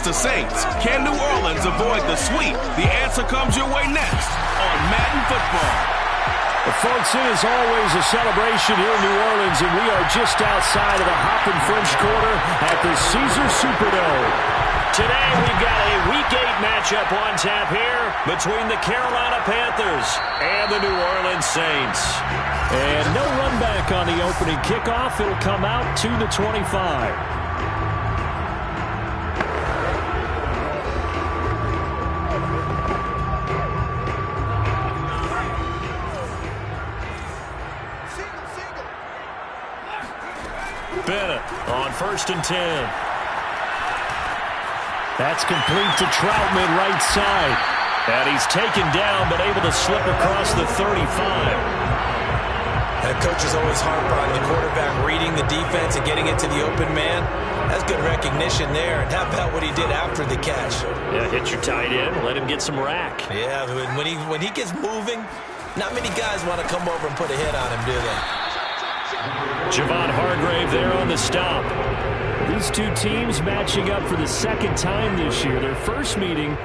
the Saints. Can New Orleans avoid the sweep? The answer comes your way next on Madden Football. Well, folks, it is always a celebration here in New Orleans, and we are just outside of the Hoppin' French Quarter at the Caesars Superdome. Today, we've got a Week 8 matchup on tap here between the Carolina Panthers and the New Orleans Saints. And no run back on the opening kickoff. It'll come out to the 25. Bennett on 1st and 10. That's complete to Troutman, right side. And he's taken down, but able to slip across the 35. That coach is always harp on the quarterback reading the defense and getting it to the open man. That's good recognition there. And how about what he did after the catch? Yeah, hit your tight end, let him get some rack. Yeah, when he gets moving, not many guys want to come over and put a hit on him, do they? Javon Hargrave there on the stop. These two teams matching up for the second time this year. Their first meeting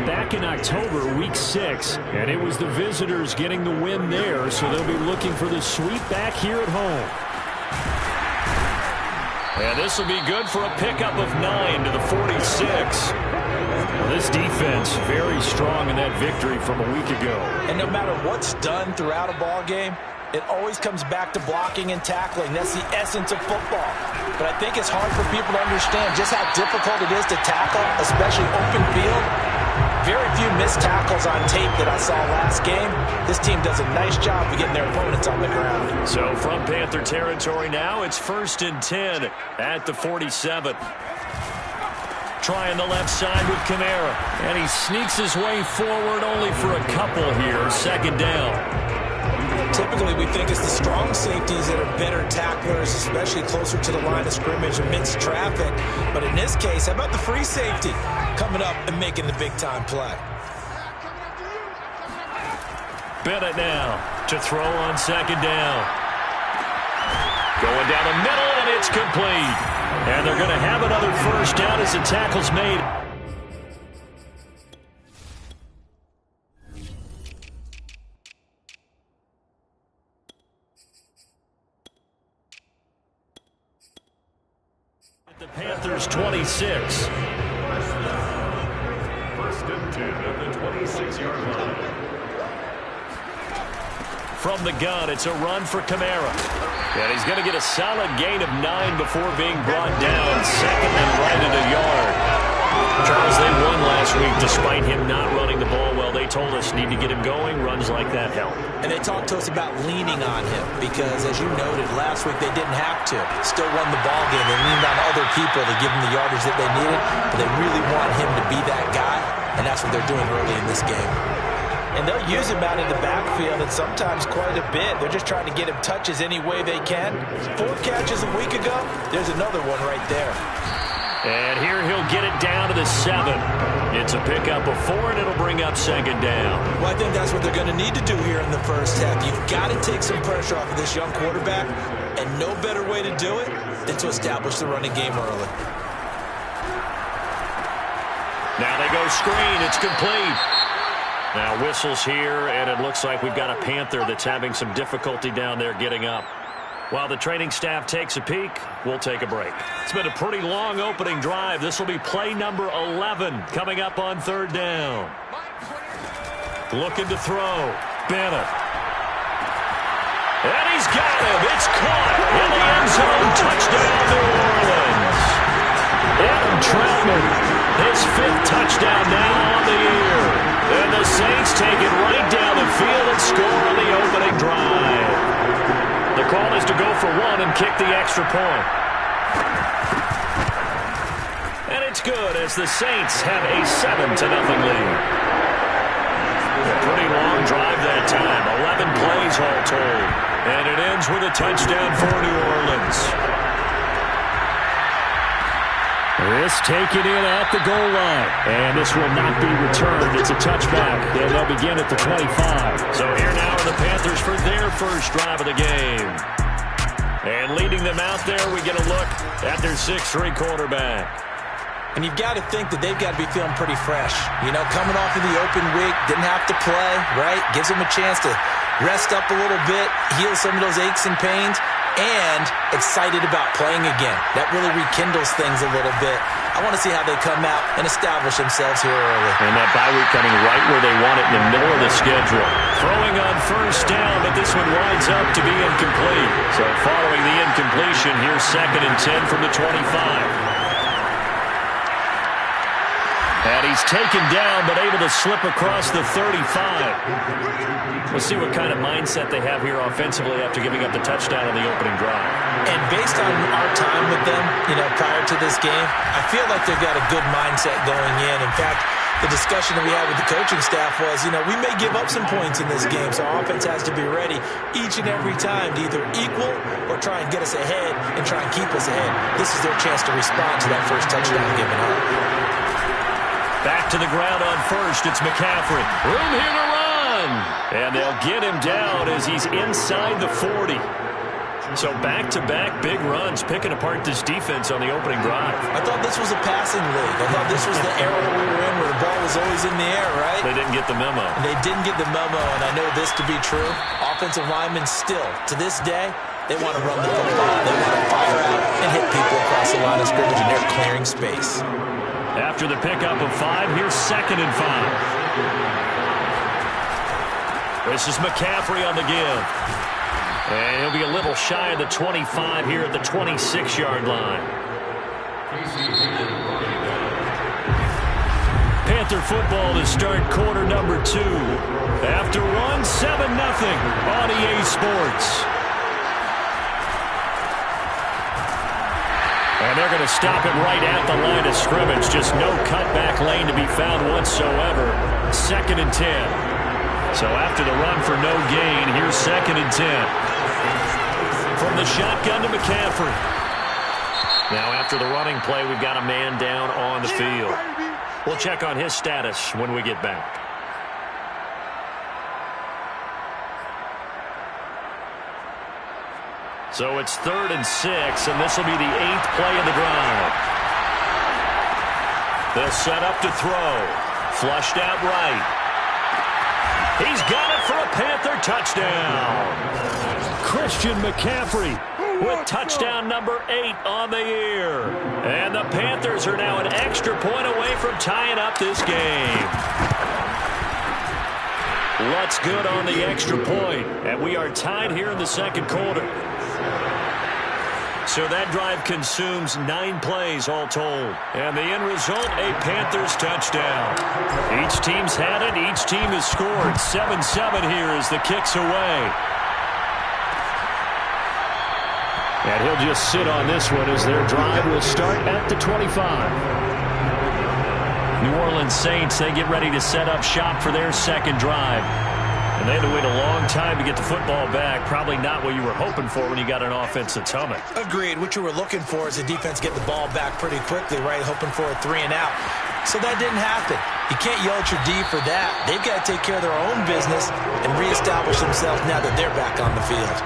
back in October, Week 6. And it was the visitors getting the win there, so they'll be looking for the sweep back here at home. And this will be good for a pickup of 9 to the 46. Well, this defense very strong in that victory from a week ago. And no matter what's done throughout a ball game, it always comes back to blocking and tackling. That's the essence of football. But I think it's hard for people to understand just how difficult it is to tackle, especially open field. Very few missed tackles on tape that I saw last game. This team does a nice job of getting their opponents on the ground. So from Panther territory now, it's 1st and 10 at the 47. Trying the left side with Kamara. And he sneaks his way forward only for a couple here. 2nd down. Typically, we think it's the strong safeties that are better tacklers, especially closer to the line of scrimmage amidst traffic. But in this case, how about the free safety coming up and making the big-time play? Bennett now to throw on 2nd down. Going down the middle, and it's complete. And they're going to have another first down as the tackle's made. The Panthers 26. 1st and 10 at the 26-yard line. From the gun, it's a run for Kamara. And he's going to get a solid gain of 9 before being brought down. 2nd and right at a yard. Charles, they won last week despite him not running the ball well. They told us need to get him going. Runs like that help. And they talked to us about leaning on him because, as you noted, last week they didn't have to. Still won the ball game. They leaned on other people to give them the yardage that they needed. But they really want him to be that guy, and that's what they're doing early in this game. And they'll use him out in the backfield, and sometimes quite a bit. They're just trying to get him touches any way they can. 4 catches a week ago. There's another one right there. And here he'll get it down to the 7. It's a pickup of 4, and it'll bring up 2nd down. Well, I think that's what they're going to need to do here in the first half. You've got to take some pressure off of this young quarterback, and no better way to do it than to establish the running game early. Now they go screen. It's complete. Now whistles here, and it looks like we've got a Panther that's having some difficulty down there getting up. While the training staff takes a peek, we'll take a break. It's been a pretty long opening drive. This will be play number 11 coming up on 3rd down. Looking to throw. Bennett. And he's got him. It's caught in the end zone. Touchdown, New Orleans. Adam Troutman, his 5th touchdown now on the year. And the Saints take it right down the field and score on the opening drive. The call is to go for 1 and kick the extra point. And it's good as the Saints have a 7-0 lead. A pretty long drive that time. 11 plays all told. And it ends with a touchdown for New Orleans. This taken in at the goal line. And this will not be returned. It's a touchback. And they'll begin at the 25. So here now are the Panthers for their first drive of the game. And leading them out there, we get a look at their 6'3" quarterback. And you've got to think that they've got to be feeling pretty fresh. You know, coming off of the open week, didn't have to play, right? Gives them a chance to rest up a little bit, heal some of those aches and pains, and excited about playing again. That really rekindles things a little bit. I want to see how they come out and establish themselves here early. And that bye week coming right where they want it in the middle of the schedule. Throwing on first down, but this one winds up to be incomplete. So following the incompletion, here's 2nd and 10 from the 25. And he's taken down, but able to slip across the 35. We'll see what kind of mindset they have here offensively after giving up the touchdown on the opening drive. And based on our time with them, you know, prior to this game, I feel like they've got a good mindset going in. In fact, the discussion that we had with the coaching staff was, you know, we may give up some points in this game, so our offense has to be ready each and every time to either equal or try and get us ahead and try and keep us ahead. This is their chance to respond to that first touchdown given up. Back to the ground on first. It's McCaffrey. Room here to run. And they'll get him down as he's inside the 40. So back-to-back big runs, picking apart this defense on the opening drive. I thought this was a passing league. I thought this was the era we were in where the ball was always in the air, right? They didn't get the memo. And they didn't get the memo, and I know this to be true. Offensive linemen still, to this day, they want to run the football. They want to fire out and hit people across the line of scrimmage, and they're clearing space. After the pickup of 5, here's 2nd and 5. This is McCaffrey on the give. And he'll be a little shy of the 25 here at the 26-yard line. Panther football to start quarter number 2. After 1, 7-0 on EA Sports. And they're going to stop him right at the line of scrimmage. Just no cutback lane to be found whatsoever. 2nd and 10. So after the run for no gain, here's 2nd and 10. From the shotgun to McCaffrey. Now after the running play, we've got a man down on the field. We'll check on his status when we get back. So it's 3rd and 6, and this will be the 8th play of the drive. They'll set up to throw. Flushed out right. He's got it for a Panther touchdown. Christian McCaffrey with touchdown number 8 on the year. And the Panthers are now an extra point away from tying up this game. What's good on the extra point? And we are tied here in the second quarter. So that drive consumes 9 plays all told. And the end result, a Panthers touchdown. Each team's had it. Each team has scored. 7-7 here as the kick's away. And he'll just sit on this one as their drive will start at the 25. New Orleans Saints, they get ready to set up shop for their second drive. And they had to wait a long time to get the football back. Probably not what you were hoping for when you got an offense that's humming. Agreed. What you were looking for is the defense get the ball back pretty quickly, right? Hoping for a 3 and out. So that didn't happen. You can't yell at your D for that. They've got to take care of their own business and reestablish themselves now that they're back on the field.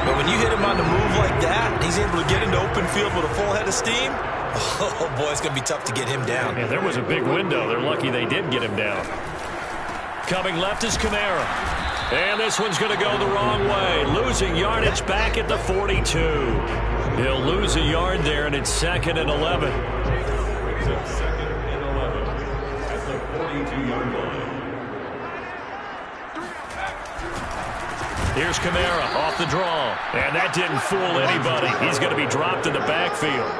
But when you hit him on the move like that, he's able to get into open field with a full head of steam. Oh, boy, it's going to be tough to get him down. Yeah, there was a big window. They're lucky they did get him down. Coming left is Kamara. And this one's going to go the wrong way. Losing yardage back at the 42. He'll lose a yard there, and it's 2nd and 11. Brings up 2nd and 11 at the 42-yard line. Here's Kamara off the draw. And that didn't fool anybody. He's going to be dropped in the backfield.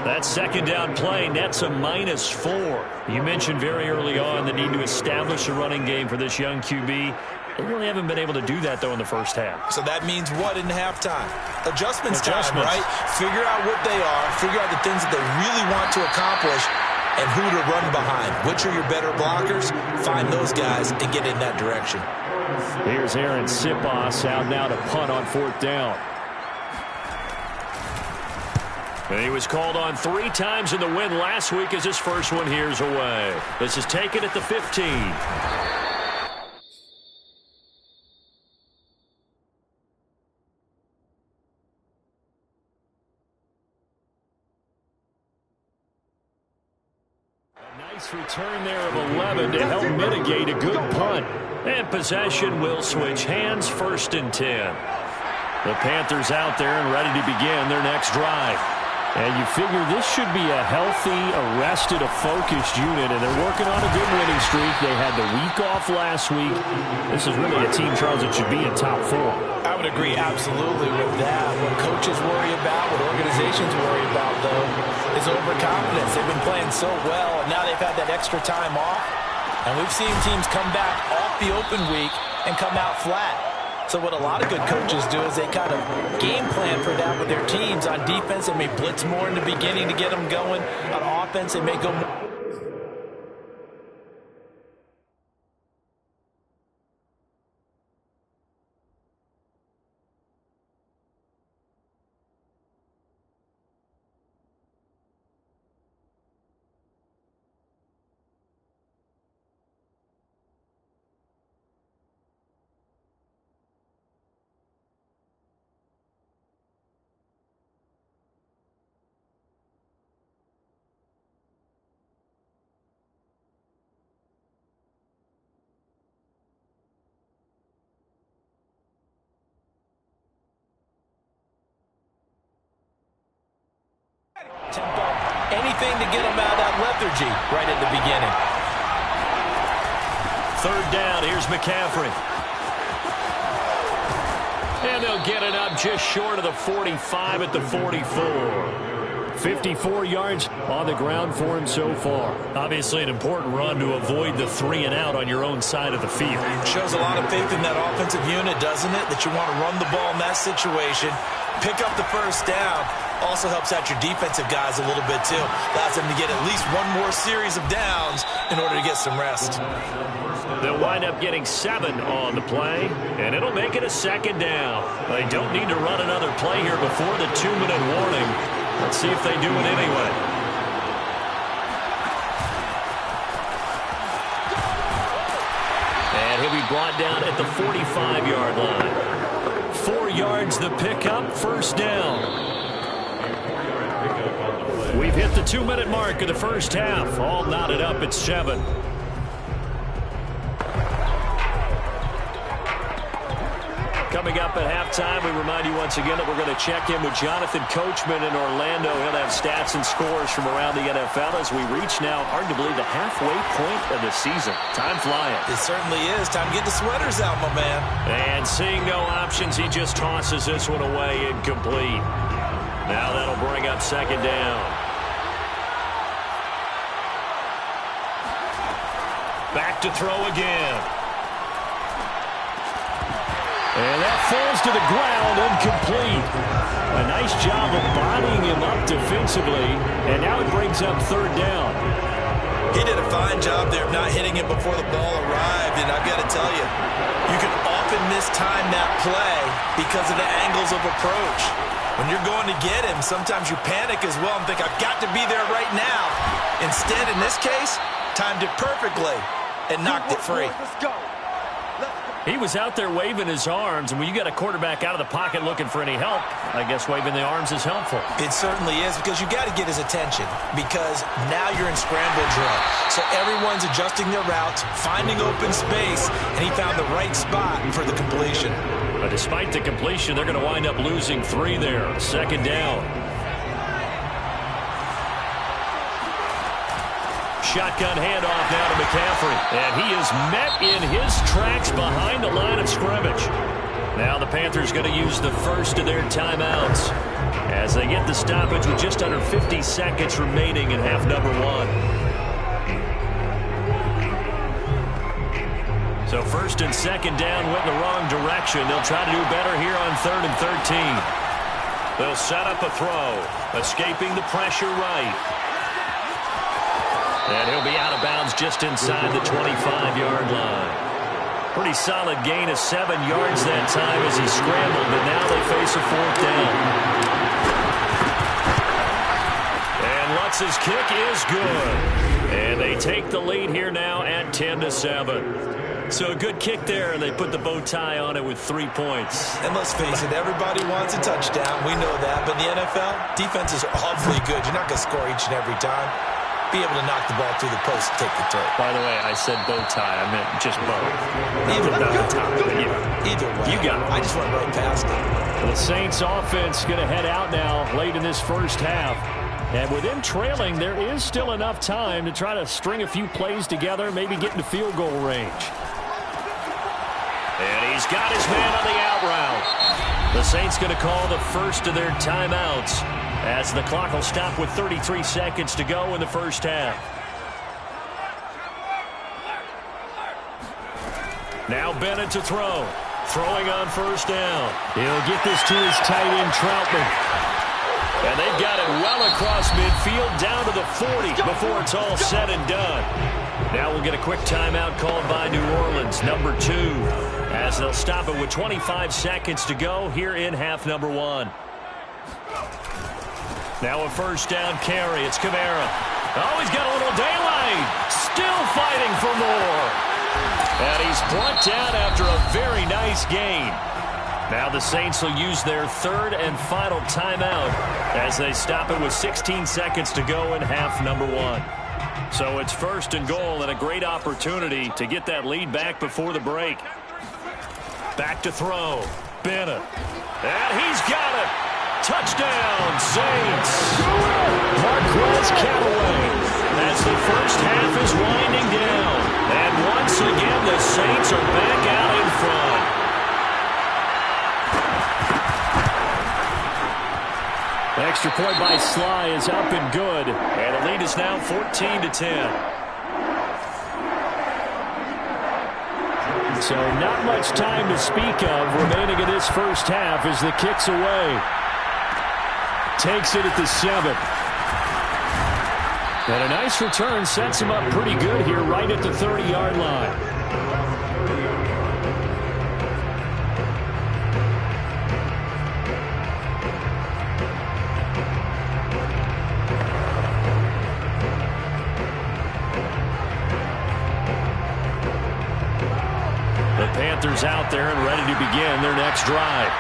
That second down play nets a -4. You mentioned very early on the need to establish a running game for this young QB. They really haven't been able to do that, though, in the first half. So that means what in halftime? Adjustments time, right? Figure out what they are. Figure out the things that they really want to accomplish and who to run behind. Which are your better blockers? Find those guys and get in that direction. Here's Aaron Sipos out now to punt on 4th down. And he was called on 3 times in the win last week as his first one here's away. This is taken at the 15. Nice return there of 11 to help mitigate a good punt. And possession will switch hands, 1st and 10. The Panthers out there and ready to begin their next drive. And you figure this should be a healthy, arrested, a focused unit, and they're working on a good winning streak. They had the week off last week. This is really a team, Charles, that should be in top 4. I would agree absolutely with that. What coaches worry about, what organizations worry about, though, is overconfidence. They've been playing so well, and now they've had that extra time off. And we've seen teams come back off the open week and come out flat. So what a lot of good coaches do is they kind of game plan for that with their teams. On defense, they may blitz more in the beginning to get them going. On offense, they may go more. Tempo, anything to get them out of that lethargy right at the beginning. 3rd down, here's McCaffrey. And they'll get it up just short of the 45 at the 44. 54 yards on the ground for him so far. Obviously an important run to avoid the 3 and out on your own side of the field. Shows a lot of faith in that offensive unit, doesn't it? That you want to run the ball in that situation. Pick up the 1st down. Also helps out your defensive guys a little bit, too. Allows them to get at least one more series of downs in order to get some rest. They'll wind up getting 7 on the play, and it'll make it a 2nd down. They don't need to run another play here before the 2-minute warning. Let's see if they do it anyway. And he'll be brought down at the 45-yard line. 4 yards the pickup, 1st down. We've hit the 2-minute mark of the 1st half. All knotted up at 7. Coming up at halftime, we remind you once again that we're going to check in with Jonathan Coachman in Orlando. He'll have stats and scores from around the NFL as we reach now, hard to believe, the halfway point of the season. Time flying. It certainly is. Time to get the sweaters out, my man. And seeing no options, he just tosses this one away incomplete. Now that'll bring up 2nd down. Back to throw again. And that falls to the ground, incomplete. A nice job of bodying him up defensively, and now it brings up 3rd down. He did a fine job there of not hitting him before the ball arrived, and I've got to tell you, you can often mistime that play because of the angles of approach. When you're going to get him, sometimes you panic as well and think, I've got to be there right now. Instead, in this case, timed it perfectly and knocked it free. Let's go. He was out there waving his arms, and when you got a quarterback out of the pocket looking for any help, I guess waving the arms is helpful. It certainly is, because you got to get his attention, because now you're in scramble drill. So everyone's adjusting their routes, finding open space, and he found the right spot for the completion. But despite the completion, they're going to wind up losing 3 there. 2nd down. Shotgun handoff now to McCaffrey. And he is met in his tracks behind the line of scrimmage. Now the Panthers going to use the first of their timeouts as they get the stoppage with just under 50 seconds remaining in half number 1. So 1st and 2nd down went in the wrong direction. They'll try to do better here on 3rd and 13. They'll set up a throw, escaping the pressure right. And he'll be out of bounds just inside the 25-yard line. Pretty solid gain of 7 yards that time as he scrambled, but now they face a 4th down. And Lutz's kick is good. And they take the lead here now at 10-7. So a good kick there, and they put the bow tie on it with 3 points. And let's face it, everybody wants a touchdown. We know that. But in the NFL, defenses are awfully good. You're not going to score each and every time. be able to knock the ball through the post and take the throw. By the way, I said bow tie. I meant just bow. Either not the top, but yeah. Either way. You got it. I just went right past it. The Saints offense going to head out now late in this first half. And with them trailing, there is still enough time to try to string a few plays together, maybe get into field goal range. And he's got his man on the out route. The Saints going to call the first of their timeouts as the clock will stop with 33 seconds to go in the first half. Now Bennett to throw. Throwing on first down. He'll get this to his tight end, Troutman. And they've got it well across midfield down to the 40 before it's all said and done. Now we'll get a quick timeout called by New Orleans, number 2, as they'll stop it with 25 seconds to go here in half number 1. Now a first down carry. It's Kamara. Oh, he's got a little daylight. Still fighting for more. And he's brought down after a very nice gain. Now the Saints will use their third and final timeout as they stop it with 16 seconds to go in half number 1. So it's first and goal and a great opportunity to get that lead back before the break. Back to throw. Bennett. And he's got it. Touchdown, Saints. Marquez Callaway as the first half is winding down. And once again, the Saints are back out in front. Extra point by Sly is up and good. And the lead is now 14-10. So not much time to speak of remaining in this first half as the kick's away. Takes it at the 7. And a nice return sets him up pretty good here right at the 30-yard line. Panthers out there and ready to begin their next drive.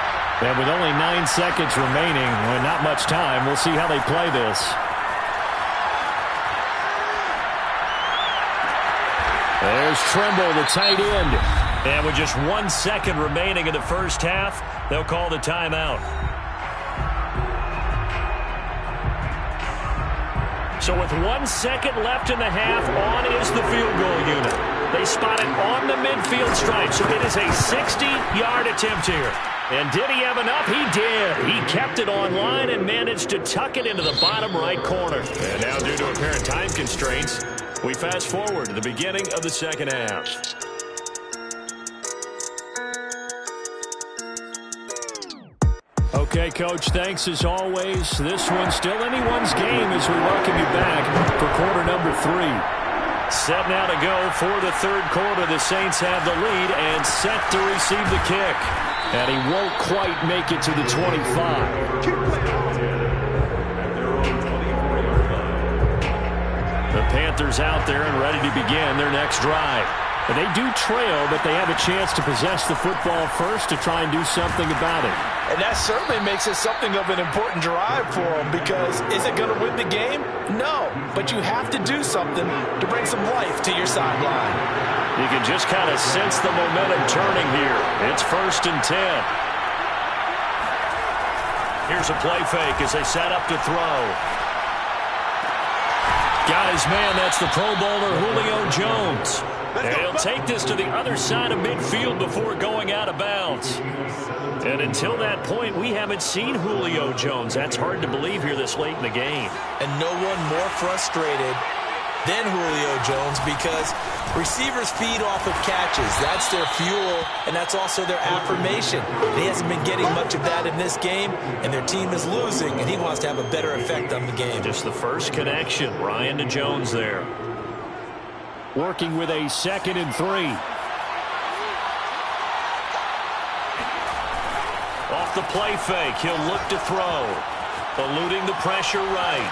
And with only 9 seconds remaining, and not much time, we'll see how they play this. There's Trimble, the tight end. And with just 1 second remaining in the first half, they'll call the timeout. So with 1 second left in the half, on is the field goal unit. They spot it on the midfield stripe, so it is a 60-yard attempt here. And did he have enough? He did. He kept it on line and managed to tuck it into the bottom right corner. And now, due to apparent time constraints, we fast forward to the beginning of the second half. Okay, Coach, thanks as always. This one's still anyone's game as we welcome you back for quarter number 3. Set now to go for the third quarter. The Saints have the lead and set to receive the kick. And he won't quite make it to the 25. The Panthers out there and ready to begin their next drive. And they do trail, but they have a chance to possess the football first to try and do something about it. And that certainly makes it something of an important drive for them, because is it going to win the game? No, but you have to do something to bring some life to your sideline. You can just kind of sense the momentum turning here. It's 1st and 10. Here's a play fake as they set up to throw. Got his man. That's the Pro Bowler Julio Jones. And he'll take this to the other side of midfield before going out of bounds. And until that point, we haven't seen Julio Jones. That's hard to believe here this late in the game. And no one more frustrated than Julio Jones, because receivers feed off of catches. That's their fuel, and that's also their affirmation. And he hasn't been getting much of that in this game, and their team is losing, and he wants to have a better effect on the game. Just the first connection, Ryan to Jones there. Working with a 2nd and 3. Off the play fake, he'll look to throw. Eluding the pressure right.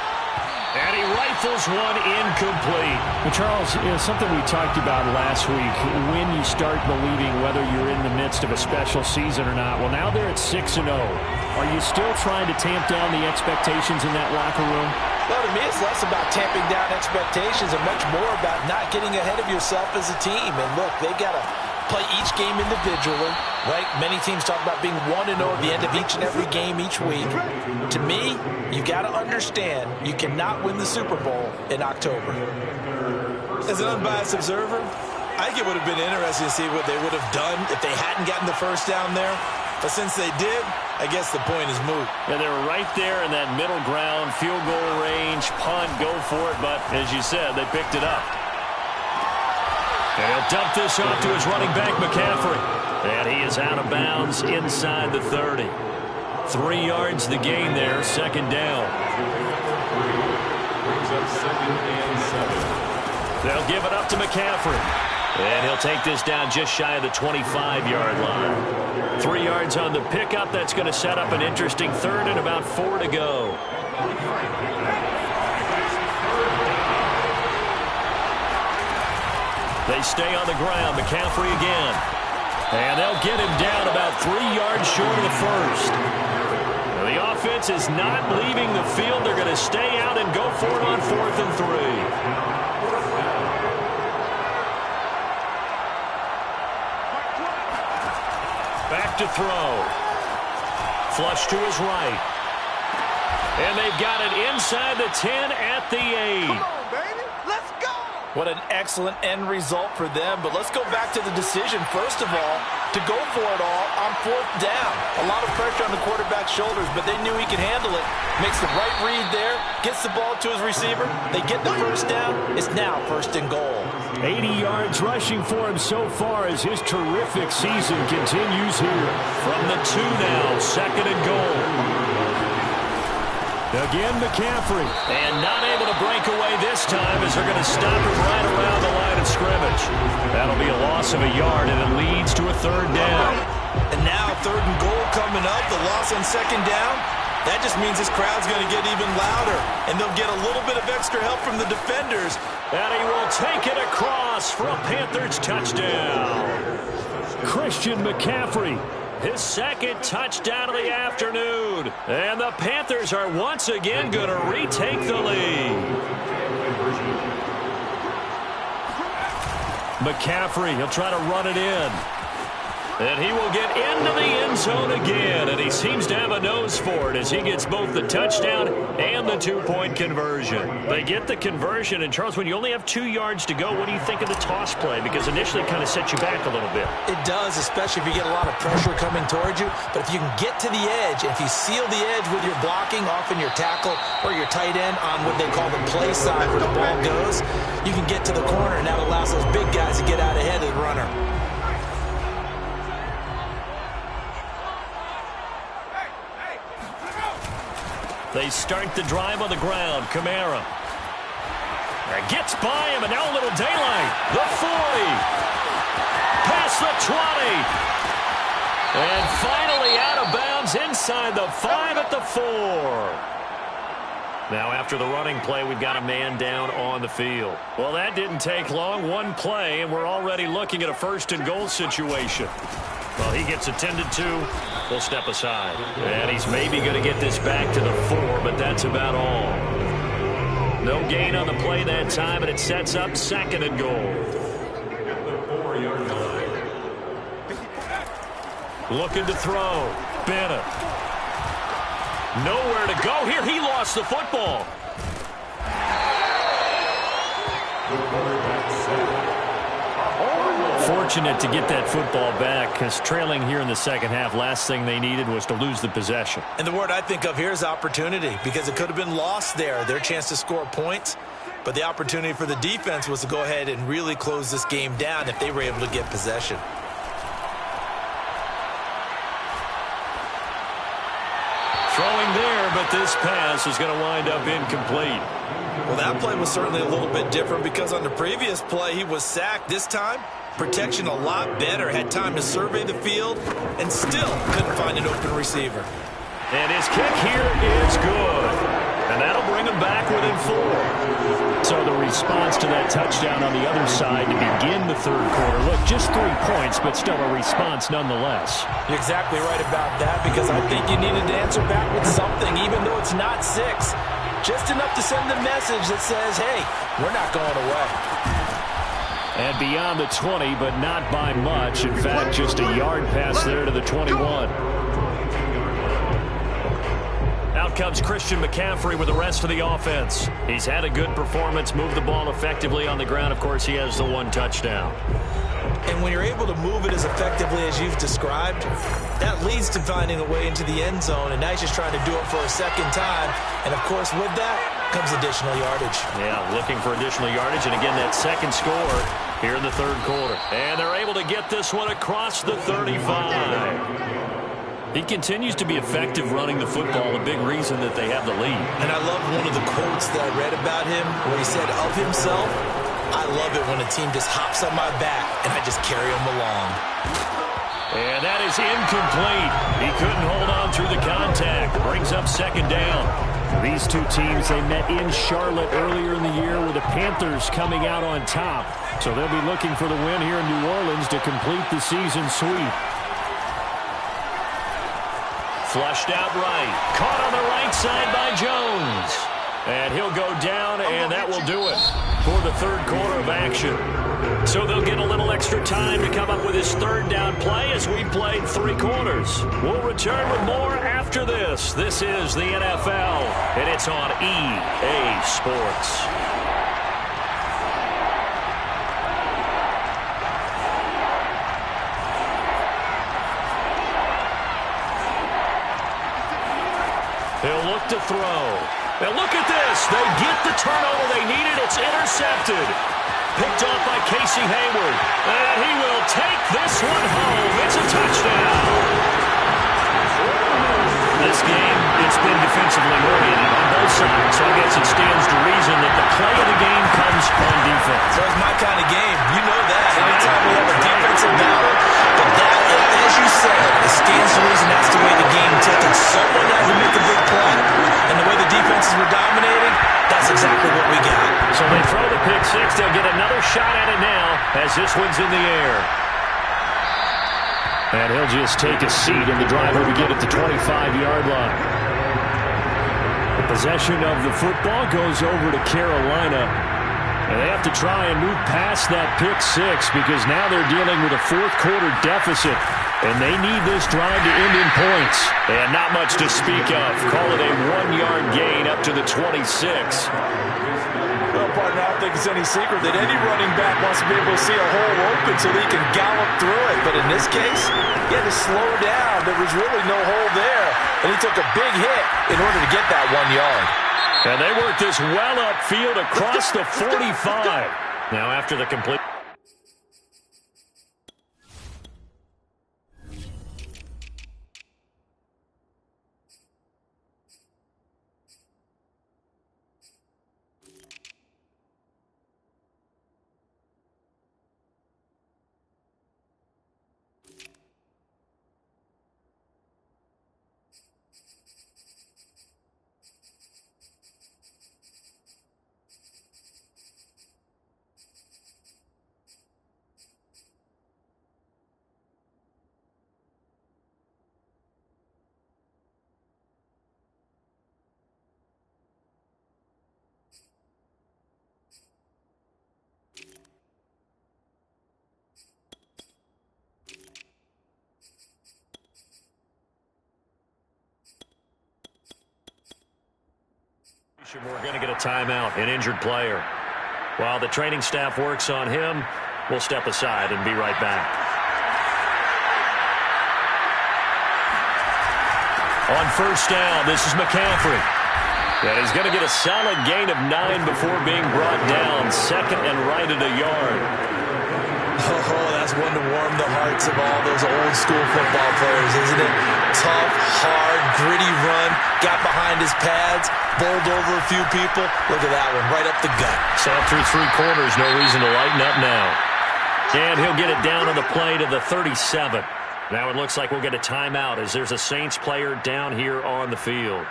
And he rifles one incomplete. Well, Charles, something we talked about last week, when you start believing whether you're in the midst of a special season or not. Well, now they're at 6-0. Are you still trying to tamp down the expectations in that locker room? Well, to me, it's less about tamping down expectations and much more about not getting ahead of yourself as a team. And look, they've got to play each game individually, right? Many teams talk about being 1-0 at the end of each and every game each week. To me, you got to understand you cannot win the Super Bowl in October. As an unbiased observer, I think it would have been interesting to see what they would have done if they hadn't gotten the first down there. But since they did, I guess the point is moot. Yeah, they were right there in that middle ground, field goal range, punt, go for it. But as you said, they picked it up. And he'll dump this off to his running back, McCaffrey. And he is out of bounds inside the 30. 3 yards the gain there, second down. Brings up 2nd and 7. They'll give it up to McCaffrey. And he'll take this down just shy of the 25-yard line. 3 yards on the pickup. That's going to set up an interesting third and about 4 to go. They stay on the ground. McCaffrey again. And they'll get him down about 3 yards short of the first. Now, the offense is not leaving the field. They're going to stay out and go for it on 4th and 3. Back to throw. Flush to his right. And they've got it inside the 10 at the 8. Come on, baby. Let's go. What an excellent end result for them. But let's go back to the decision, first of all, to go for it all on 4th down. A lot of pressure on the quarterback's shoulders, but they knew he could handle it. Makes the right read there, gets the ball to his receiver. They get the first down. It's now 1st and goal. 80 yards rushing for him so far as his terrific season continues here. From the 2 now, 2nd and goal. Again, McCaffrey. And not able to break away this time as they're going to stop him right around the line of scrimmage. That'll be a loss of a yard, and it leads to a 3rd down. And now 3rd and goal coming up. The loss on 2nd down. That just means this crowd's going to get even louder, and they'll get a little bit of extra help from the defenders. And he will take it across for a Panthers touchdown. Christian McCaffrey, his 2nd touchdown of the afternoon. And the Panthers are once again going to retake the lead. McCaffrey, he'll try to run it in. And he will get into the end zone again, and he seems to have a nose for it as he gets both the touchdown and the 2-point conversion. They get the conversion, and Charles, when you only have 2 yards to go, what do you think of the toss play? Because initially it kind of sets you back a little bit. It does, especially if you get a lot of pressure coming towards you. But if you can get to the edge, if you seal the edge with your blocking, often your tackle or your tight end on what they call the play side where the ball goes, you can get to the corner, and that allows those big guys to get out ahead of the runner. They start the drive on the ground. Kamara gets by him, and now a little daylight. The 40. Past the 20. And finally out of bounds inside the 5 at the 4. Now after the running play, we've got a man down on the field. Well, that didn't take long. One play, and we're already looking at a 1st and goal situation. Well, he gets attended to. We'll step aside. And he's maybe going to get this back to the 4, but that's about all. No gain on the play that time, and it sets up 2nd and goal. At the 4-yard line. Looking to throw. Bennett. Nowhere to go here. He lost the football. The quarterback sack. Fortunate to get that football back, because trailing here in the 2nd half, last thing they needed was to lose the possession. And the word I think of here is opportunity, because it could have been lost there, their chance to score points. But the opportunity for the defense was to go ahead and really close this game down if they were able to get possession. Throwing there, but this pass is going to wind up incomplete. Well, that play was certainly a little bit different because on the previous play, he was sacked. This time, protection a lot better. Had time to survey the field and still couldn't find an open receiver. And his kick here is good. And that'll bring them back within 4. So the response to that touchdown on the other side to begin the third quarter. Look, just 3 points, but still a response nonetheless. You're exactly right about that, because I think you needed to answer back with something, even though it's not 6. Just enough to send a message that says, hey, we're not going away. And beyond the 20, but not by much. In fact, just a yard pass there to the 21. Out comes Christian McCaffrey with the rest of the offense. He's had a good performance, moved the ball effectively on the ground. Of course, he has the 1 touchdown. And when you're able to move it as effectively as you've described, that leads to finding a way into the end zone, and now he's just trying to do it for a second time. And, of course, with that comes additional yardage. Yeah, looking for additional yardage, and again, that second score here in the third quarter. And they're able to get this one across the 35. He continues to be effective running the football, a big reason that they have the lead. And I love one of the quotes that I read about him where he said of himself, I love it when a team just hops on my back and I just carry them along. And that is incomplete. He couldn't hold on through the contact. Brings up second down. These two teams, they met in Charlotte earlier in the year with the Panthers coming out on top. So they'll be looking for the win here in New Orleans to complete the season sweep. Flushed out right. Caught on the right side by Jones. And he'll go down, and that will do it for the third quarter of action. So they'll get a little extra time to come up with his third down play as we played 3 quarters. We'll return with more after this. This is the NFL, and it's on EA Sports. He'll look to throw. And look at this. They get the turnover they needed. It's intercepted. Picked off by Casey Hayward. And he will take this one home. It's a touchdown. This game, it's been defensively oriented on both sides. So I guess it stands to reason that the play of the game comes on defense. So it's my kind of game. You know that. Anytime we have a defensive battle, but that, as you said, it stands to reason that's the way the game took it. Someone had to make a big play, and the way the defenses were dominating, that's exactly what we got. So they throw the pick 6. They'll get another shot at it now as this one's in the air. And he'll just take a seat, and the drive will begin at the 25-yard line. The possession of the football goes over to Carolina. And they have to try and move past that pick 6 because now they're dealing with a fourth-quarter deficit. And they need this drive to end in points. And not much to speak of. Call it a 1-yard gain up to the 26. Well, partner, I don't think it's any secret that any running back wants to be able to see a hole open so that he can gallop through it. But in this case, he had to slow down. There was really no hole there. And he took a big hit in order to get that 1 yard. And they work this well upfield across the 45. Now after the complete. We're going to get a timeout, an injured player. While the training staff works on him, we'll step aside and be right back. On first down, this is McCaffrey. And he's going to get a solid gain of 9 before being brought down. Second and right at a yard. Oh, that's one to warm the hearts of all those old school football players, isn't it? Tough, hard, gritty run, got behind his pads, bowled over a few people. Look at that one, right up the gut. So through 3 quarters, no reason to lighten up now. And he'll get it down on the play to the 37. Now it looks like we'll get a timeout as there's a Saints player down here on the field.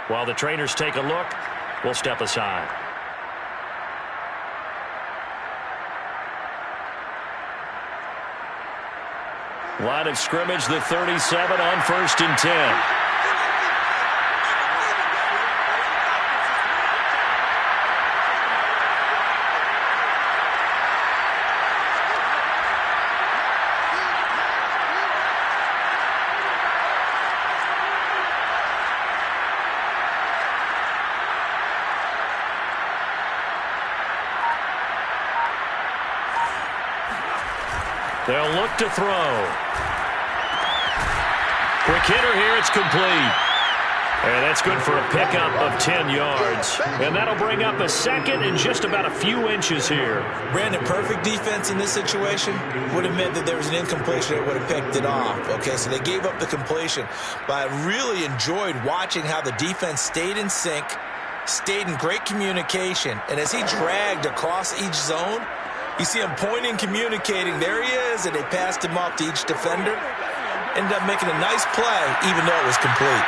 While the trainers take a look, we'll step aside. Line of scrimmage, the 37 on 1st and 10. They'll look to throw. Quick hitter here, it's complete. And that's good for a pickup of 10 yards. And that'll bring up a second and just about a few inches here. Brandon, perfect defense in this situation would have meant that there was an incompletion that would have picked it off. Okay, so they gave up the completion. But I really enjoyed watching how the defense stayed in sync, stayed in great communication. And as he dragged across each zone, you see him pointing, communicating. There he is, and they passed him off to each defender. Ended up making a nice play, even though it was complete.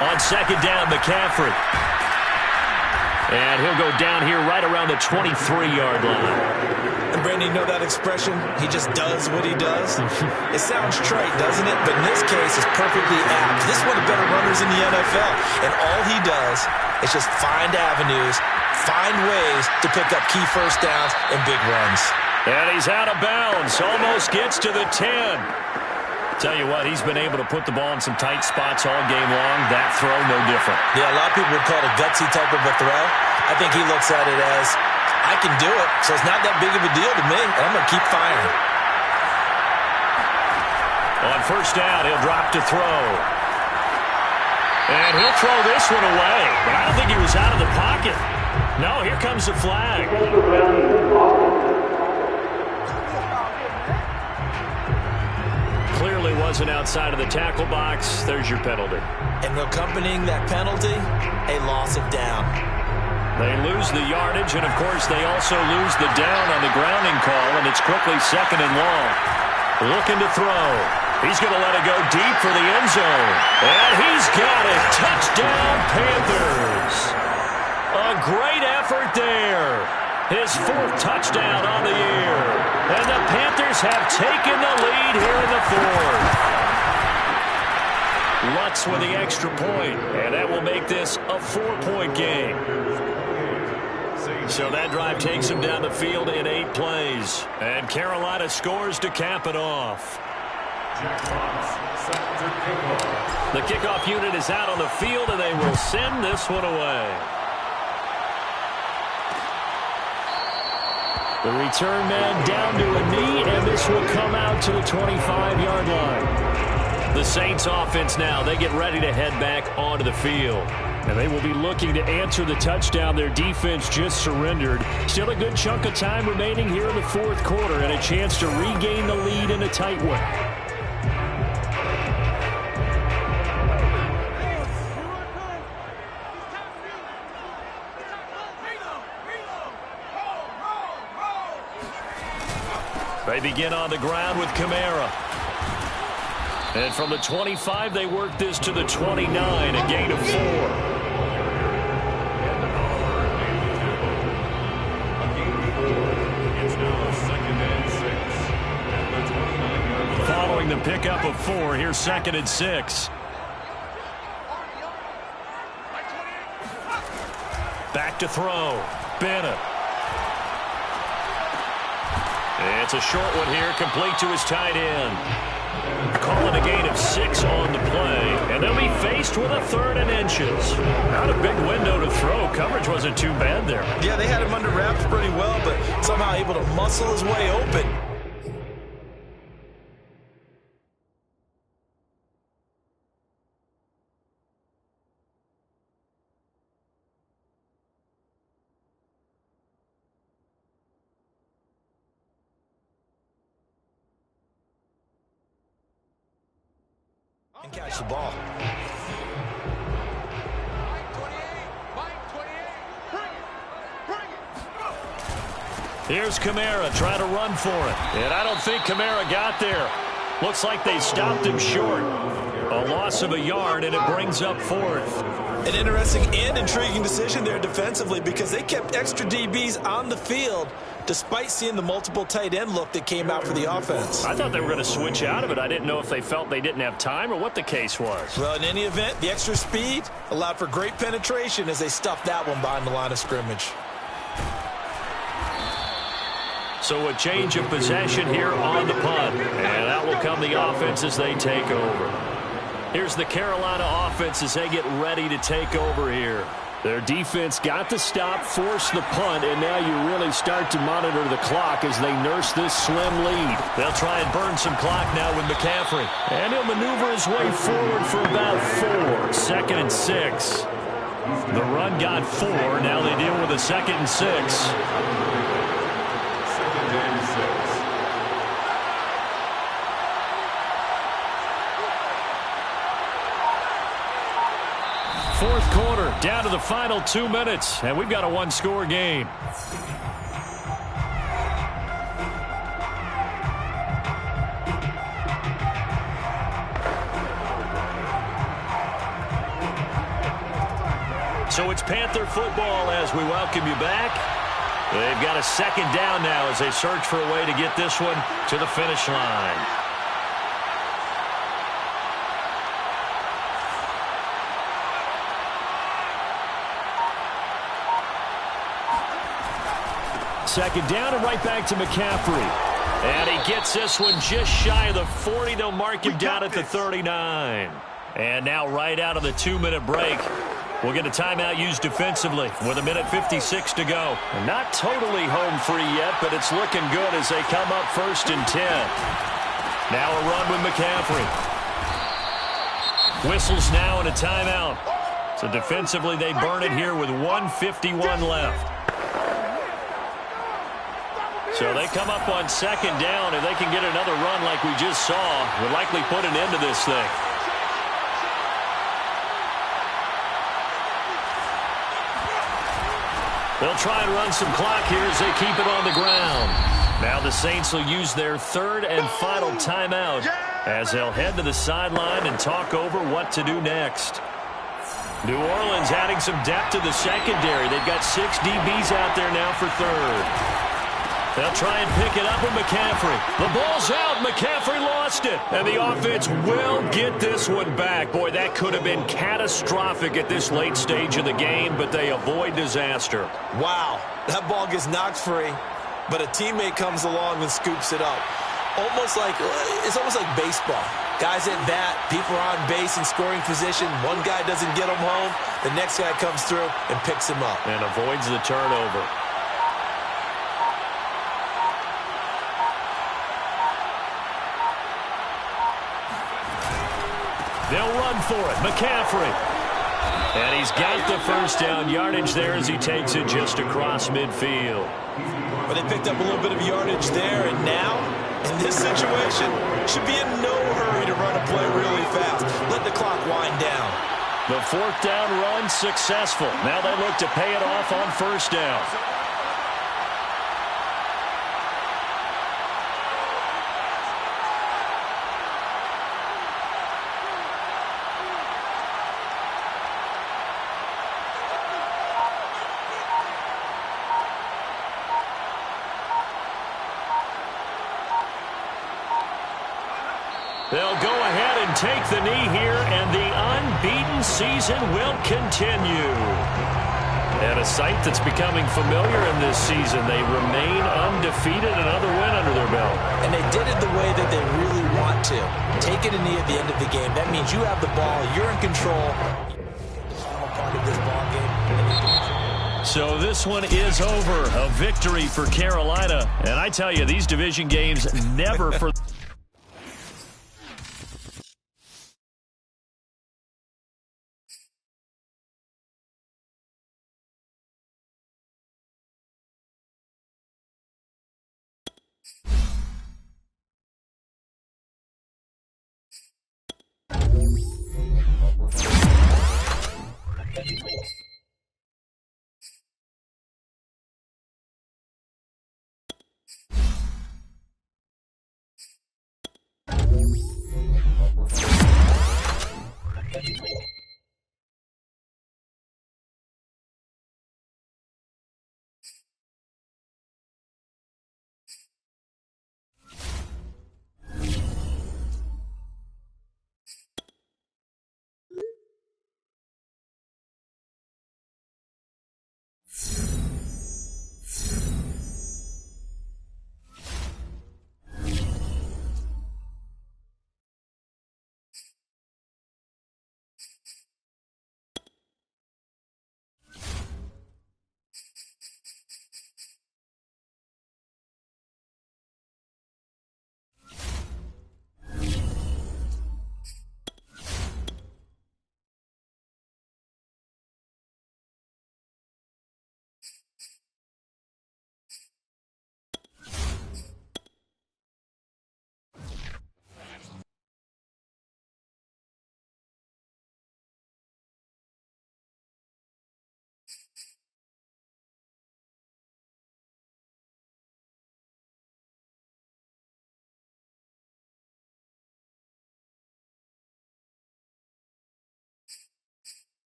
On 2nd down, McCaffrey. And he'll go down here right around the 23-yard line. And Brandon, you know that expression? He just does what he does. It sounds trite, doesn't it? But in this case, it's perfectly apt. This is one of the better runners in the NFL. And all he does is just find avenues, find ways to pick up key first downs and big runs. And he's out of bounds. Almost gets to the 10. Tell you what, he's been able to put the ball in some tight spots all game long. That throw, no different. Yeah, a lot of people would call it a gutsy type of a throw. I think he looks at it as, I can do it, so it's not that big of a deal to me, and I'm going to keep firing. On 1st down, he'll drop to throw. And he'll throw this one away, but I don't think he was out of the pocket. No, here comes the flag. Clearly wasn't outside of the tackle box. There's your penalty. And accompanying that penalty, a loss of down. They lose the yardage, and, of course, they also lose the down on the grounding call, and it's quickly 2nd and long. Looking to throw. He's going to let it go deep for the end zone. And he's got it. Touchdown, Panthers. A great effort there. His 4th touchdown on the year. And the Panthers have taken the lead here in the 4th. Lutz with the extra point, and that will make this a 4-point game. So that drive takes him down the field in 8 plays. And Carolina scores to cap it off. The kickoff unit is out on the field, and they will send this one away. The return man down to a knee, and this will come out to the 25-yard line. The Saints offense now, they get ready to head back onto the field. And they will be looking to answer the touchdown their defense just surrendered. Still a good chunk of time remaining here in the 4th quarter, and a chance to regain the lead in a tight one. They begin on the ground with Kamara. And from the 25, they work this to the 29, a gain of 4. Following the pickup of 4, here's 2nd and 6. Back to throw. Bennett. It's a short one here, complete to his tight end. Calling a gain of 6 on the play, and they'll be faced with a 3rd and inches. Not a big window to throw. Coverage wasn't too bad there. Yeah, they had him under wraps pretty well, but somehow able to muscle his way open. And catch the ball. Mike 28. Here's Kamara trying to run for it. And I don't think Kamara got there. Looks like they stopped him short. A loss of a yard, and it brings up fourth. An interesting and intriguing decision there defensively because they kept extra DBs on the field despite seeing the multiple tight end look that came out for the offense. I thought they were going to switch out of it. I didn't know if they felt they didn't have time or what the case was. Well, in any event, the extra speed allowed for great penetration as they stuffed that one behind the line of scrimmage. So a change of possession here on the punt. And out will come the offense as they take over. Here's the Carolina offense as they get ready to take over here. Their defense got the stop, forced the punt, and now you really start to monitor the clock as they nurse this slim lead. They'll try and burn some clock now with McCaffrey. And he'll maneuver his way forward for about 4. 2nd and 6. The run got 4. Now they deal with a 2nd and 6. 2nd and 6. Fourth quarter, down to the final 2 minutes, and we've got a one-score game. So it's Panther football as we welcome you back. They've got a 2nd down now as they search for a way to get this one to the finish line. Second down and right back to McCaffrey. And he gets this one just shy of the 40. They'll mark him down at the 39. And now right out of the 2-minute break, we'll get a timeout used defensively with 1:56 to go. And not totally home free yet, but it's looking good as they come up 1st and 10. Now a run with McCaffrey. Whistles now and a timeout. So defensively they burn it here with 1:51 left. So they come up on 2nd down, and they can get another run like we just saw. Would likely put an end to this thing. They'll try and run some clock here as they keep it on the ground. Now the Saints will use their 3rd and final timeout as they'll head to the sideline and talk over what to do next. New Orleans adding some depth to the secondary. They've got 6 DBs out there now for 3rd. They'll try and pick it up with McCaffrey. The ball's out. McCaffrey lost it. And the offense will get this one back. Boy, that could have been catastrophic at this late stage of the game, but they avoid disaster. Wow, that ball gets knocked free, but a teammate comes along and scoops it up. It's almost like baseball. Guys at bat, people are on base in scoring position. One guy doesn't get him home. The next guy comes through and picks him up. And avoids the turnover. They'll run for it. McCaffrey. And he's got the 1st down yardage there as he takes it just across midfield. But they picked up a little bit of yardage there, and now, in this situation, should be in no hurry to run a play really fast. Let the clock wind down. The 4th down run successful. Now they look to pay it off on 1st down. They'll go ahead and take the knee here, and the unbeaten season will continue. And a sight that's becoming familiar in this season. They remain undefeated, another win under their belt. And they did it the way that they really want to. Taking a knee at the end of the game. That means you have the ball, you're in control. Part of this ball game. So this one is over. A victory for Carolina. And I tell you, these division games never for...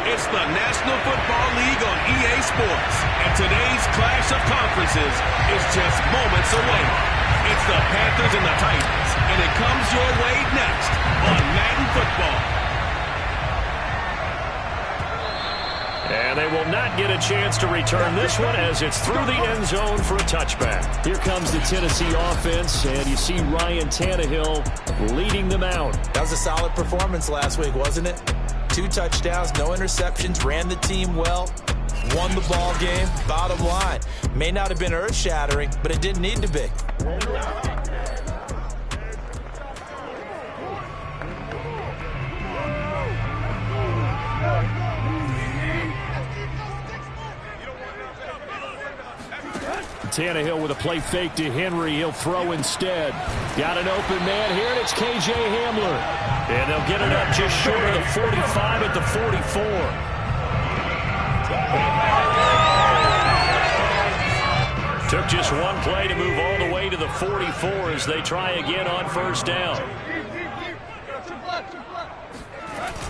It's the National Football League on EA Sports, and today's clash of conferences is just moments away. It's the Panthers and the Titans, and it comes your way next on Madden Football. And they will not get a chance to return this one as it's through the end zone for a touchback. Here comes the Tennessee offense, and you see Ryan Tannehill leading them out. That was a solid performance last week, wasn't it? 2 touchdowns, no interceptions, ran the team well, won the ball game. Bottom line, may not have been earth-shattering, but it didn't need to be. Tannehill with a play fake to Henry. He'll throw instead. Got an open man here, and it's K.J. Hamler. And they'll get it up just short of the 45 at the 44. Took just one play to move all the way to the 44 as they try again on first down.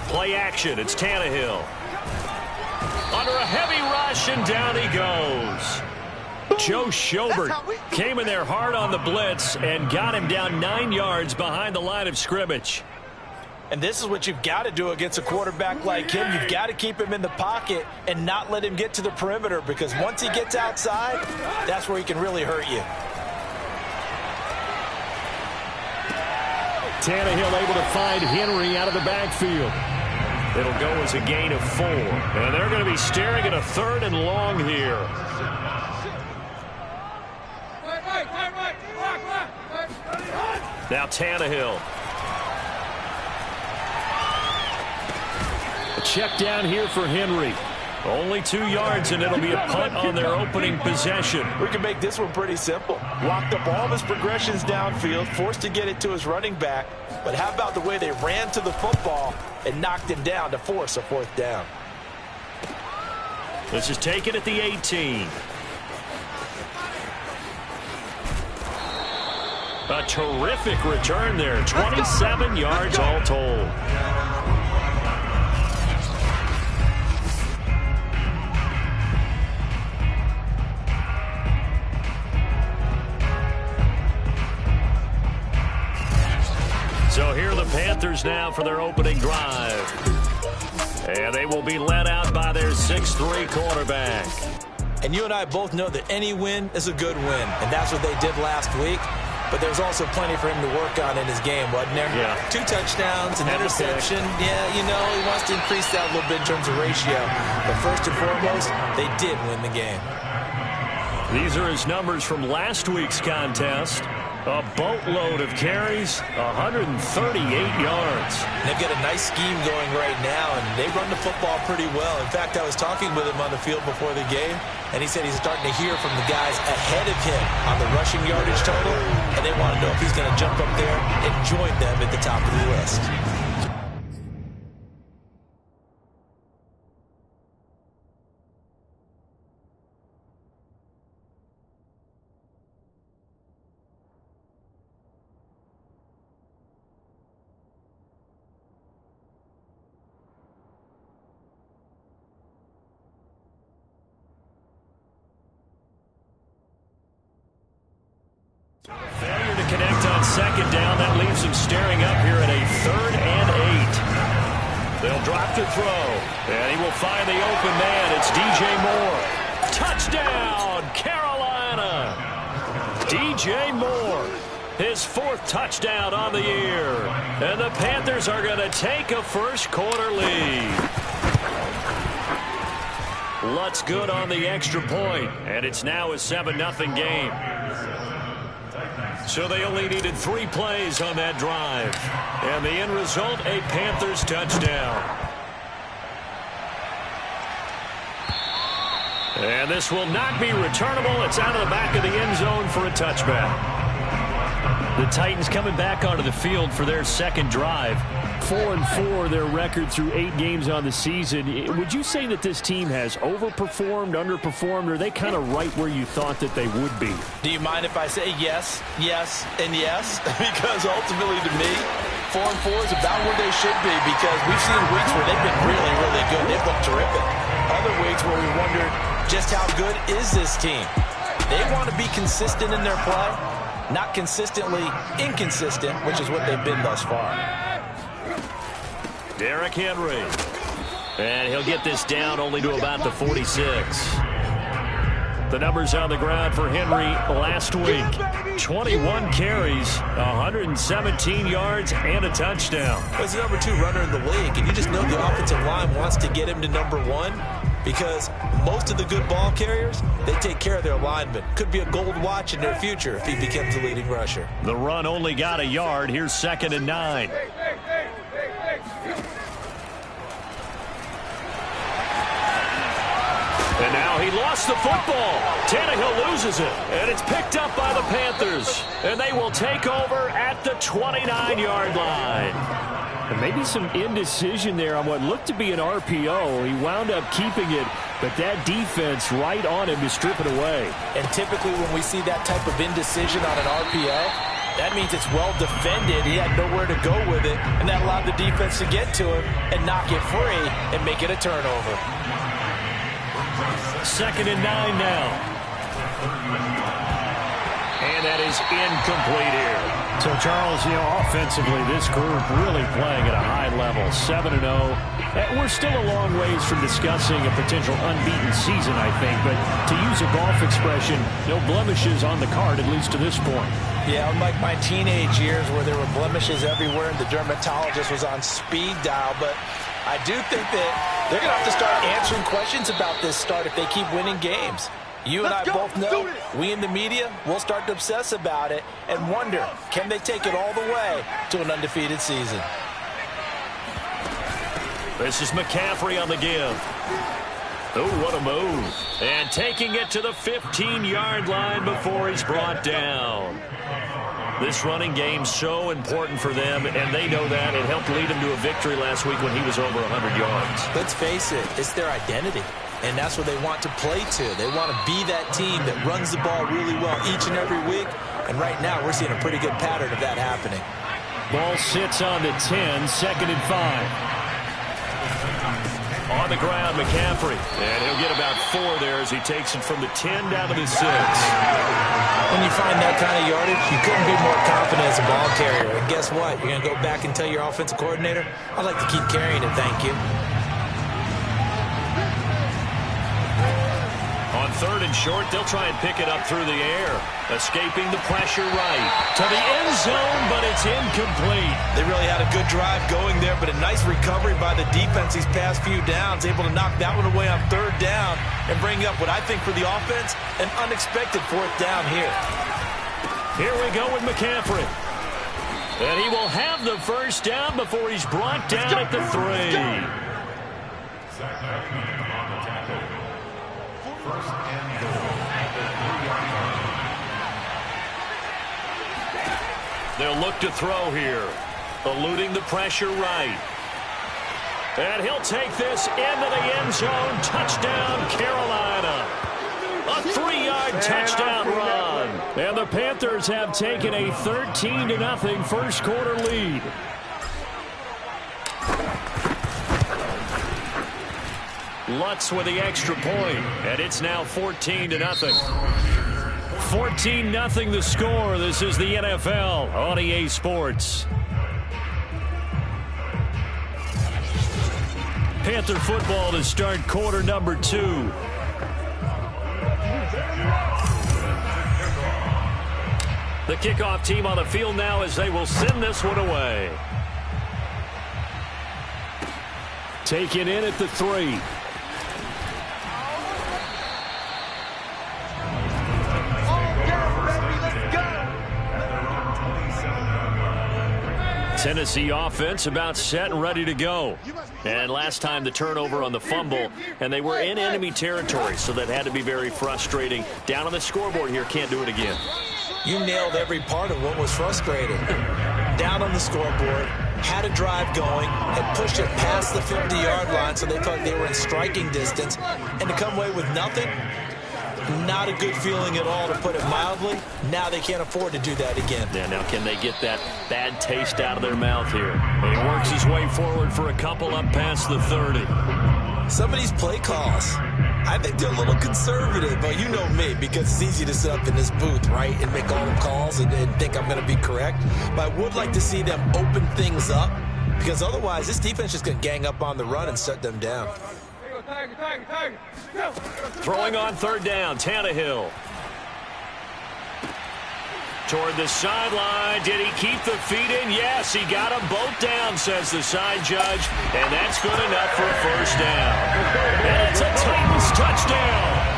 Play action. It's Tannehill. Under a heavy rush, and down he goes. Joe Schobert came in there hard on the blitz and got him down 9 yards behind the line of scrimmage. And this is what you've got to do against a quarterback like him. You've got to keep him in the pocket and not let him get to the perimeter, because once he gets outside, that's where he can really hurt you. Tannehill able to find Henry out of the backfield. It'll go as a gain of 4. And they're going to be staring at a 3rd and long here. Now Tannehill. A check down here for Henry. Only 2 yards, and it'll be a punt on their opening possession. We can make this one pretty simple. Locked up all of his progressions downfield, forced to get it to his running back. But how about the way they ran to the football and knocked him down to force a 4th down? This is taken at the 18. A terrific return there. 27 yards all told. So here are the Panthers now for their opening drive. And they will be led out by their 6'3" quarterback. And you and I both know that any win is a good win. And that's what they did last week. But there's also plenty for him to work on in his game, wasn't there? Yeah. 2 touchdowns, an interception. Yeah, you know, he wants to increase that a little bit in terms of ratio. But first and foremost, they did win the game. These are his numbers from last week's contest. A boatload of carries, 138 yards. They've got a nice scheme going right now, and they run the football pretty well. In fact, I was talking with him on the field before the game, and he said he's starting to hear from the guys ahead of him on the rushing yardage total, and they want to know if he's going to jump up there and join them at the top of the list. Failure to connect on 2nd down. That leaves them staring up here at a 3rd and 8. They'll drop to throw. And he will find the open man. It's DJ Moore. Touchdown, Carolina. DJ Moore. His 4th touchdown on the year. And the Panthers are going to take a first-quarter lead. Lutz good on the extra point. And it's now a 7-0 game. So they only needed 3 plays on that drive. And the end result, a Panthers touchdown. And this will not be returnable. It's out of the back of the end zone for a touchback. The Titans coming back onto the field for their 2nd drive. 4-4, their record through 8 games on the season. Would you say that this team has overperformed, underperformed, or are they kind of right where you thought that they would be? Do you mind if I say yes, yes, and yes? Because ultimately to me, 4-4 is about where they should be, because we've seen weeks where they've been really, really good. They've looked terrific. Other weeks where we wondered just how good is this team. They want to be consistent in their play, not consistently inconsistent, which is what they've been thus far. Derrick Henry. And he'll get this down only to about the 46. The numbers on the ground for Henry last week. 21 carries, 117 yards, and a touchdown. He's the number 2 runner in the league, and you just know the offensive line wants to get him to number 1 because most of the good ball carriers, they take care of their linemen. Could be a gold watch in their future if he becomes the leading rusher. The run only got a yard. Here's 2nd and 9. And now he lost the football. Tannehill loses it. And it's picked up by the Panthers. And they will take over at the 29-yard line. And maybe some indecision there on what looked to be an RPO. He wound up keeping it, but that defense right on him to strip it away. And typically when we see that type of indecision on an RPO, that means it's well defended. He had nowhere to go with it, and that allowed the defense to get to him and knock it free and make it a turnover. 2nd and 9 now. And that is incomplete here. So, Charles, you know, offensively, this group really playing at a high level, 7-0. We're still a long ways from discussing a potential unbeaten season, I think. But to use a golf expression, no blemishes on the card, at least to this point. Yeah, unlike my teenage years where there were blemishes everywhere and the dermatologist was on speed dial. But I do think that they're going to have to start answering questions about this start if they keep winning games. You and I both know, we in the media, we'll start to obsess about it and wonder, can they take it all the way to an undefeated season? This is McCaffrey on the give. Oh, what a move. And taking it to the 15-yard line before he's brought down. This running game's so important for them, and they know that. It helped lead him to a victory last week when he was over 100 yards. Let's face it, it's their identity, and that's what they want to play to. They want to be that team that runs the ball really well each and every week, and right now we're seeing a pretty good pattern of that happening. Ball sits on the 10, 2nd and 5. On the ground, McCaffrey. And he'll get about 4 there as he takes it from the 10 down to the 6. When you find that kind of yardage, you couldn't be more confident as a ball carrier. And guess what? You're going to go back and tell your offensive coordinator, I'd like to keep carrying it, thank you. On 3rd and short, they'll try and pick it up through the air. Escaping the pressure right to the end zone, but it's incomplete. They really had a good drive going there, but a nice recovery by the defense these past few downs, able to knock that one away on 3rd down and bring up what I think for the offense, an unexpected 4th down here. Here we go with McCaffrey. And he will have the 1st down before he's brought down at the 3. They'll look to throw here. Eluding the pressure right. And he'll take this into the end zone. Touchdown, Carolina. A 3-yard touchdown run. And the Panthers have taken a 13-0 first quarter lead. Lutz with the extra point, and it's now 14-0. 14-0 the score. This is the NFL on EA Sports. Panther football to start quarter number 2. The kickoff team on the field now as they will send this one away. Taken in at the 3. Tennessee offense about set and ready to go. And last time the turnover on the fumble, and they were in enemy territory, so that had to be very frustrating. Down on the scoreboard here, can't do it again. You nailed every part of what was frustrating. Down on the scoreboard, had a drive going, had pushed it past the 50-yard line, so they thought they were in striking distance, and to come away with nothing, not a good feeling at all, to put it mildly. Now they can't afford to do that again. Yeah, now can they get that bad taste out of their mouth here? He works his way forward for a couple up past the 30. Some of these play calls, I think they're a little conservative, but you know me, because it's easy to sit up in this booth, right, and make all the calls and think I'm going to be correct. But I would like to see them open things up, because otherwise this defense is going to gang up on the run and shut them down. Throwing on 3rd down, Tannehill. Toward the sideline. Did he keep the feet in? Yes, he got them both down, says the side judge. And that's good enough for a 1st down. And it's a Titans touchdown.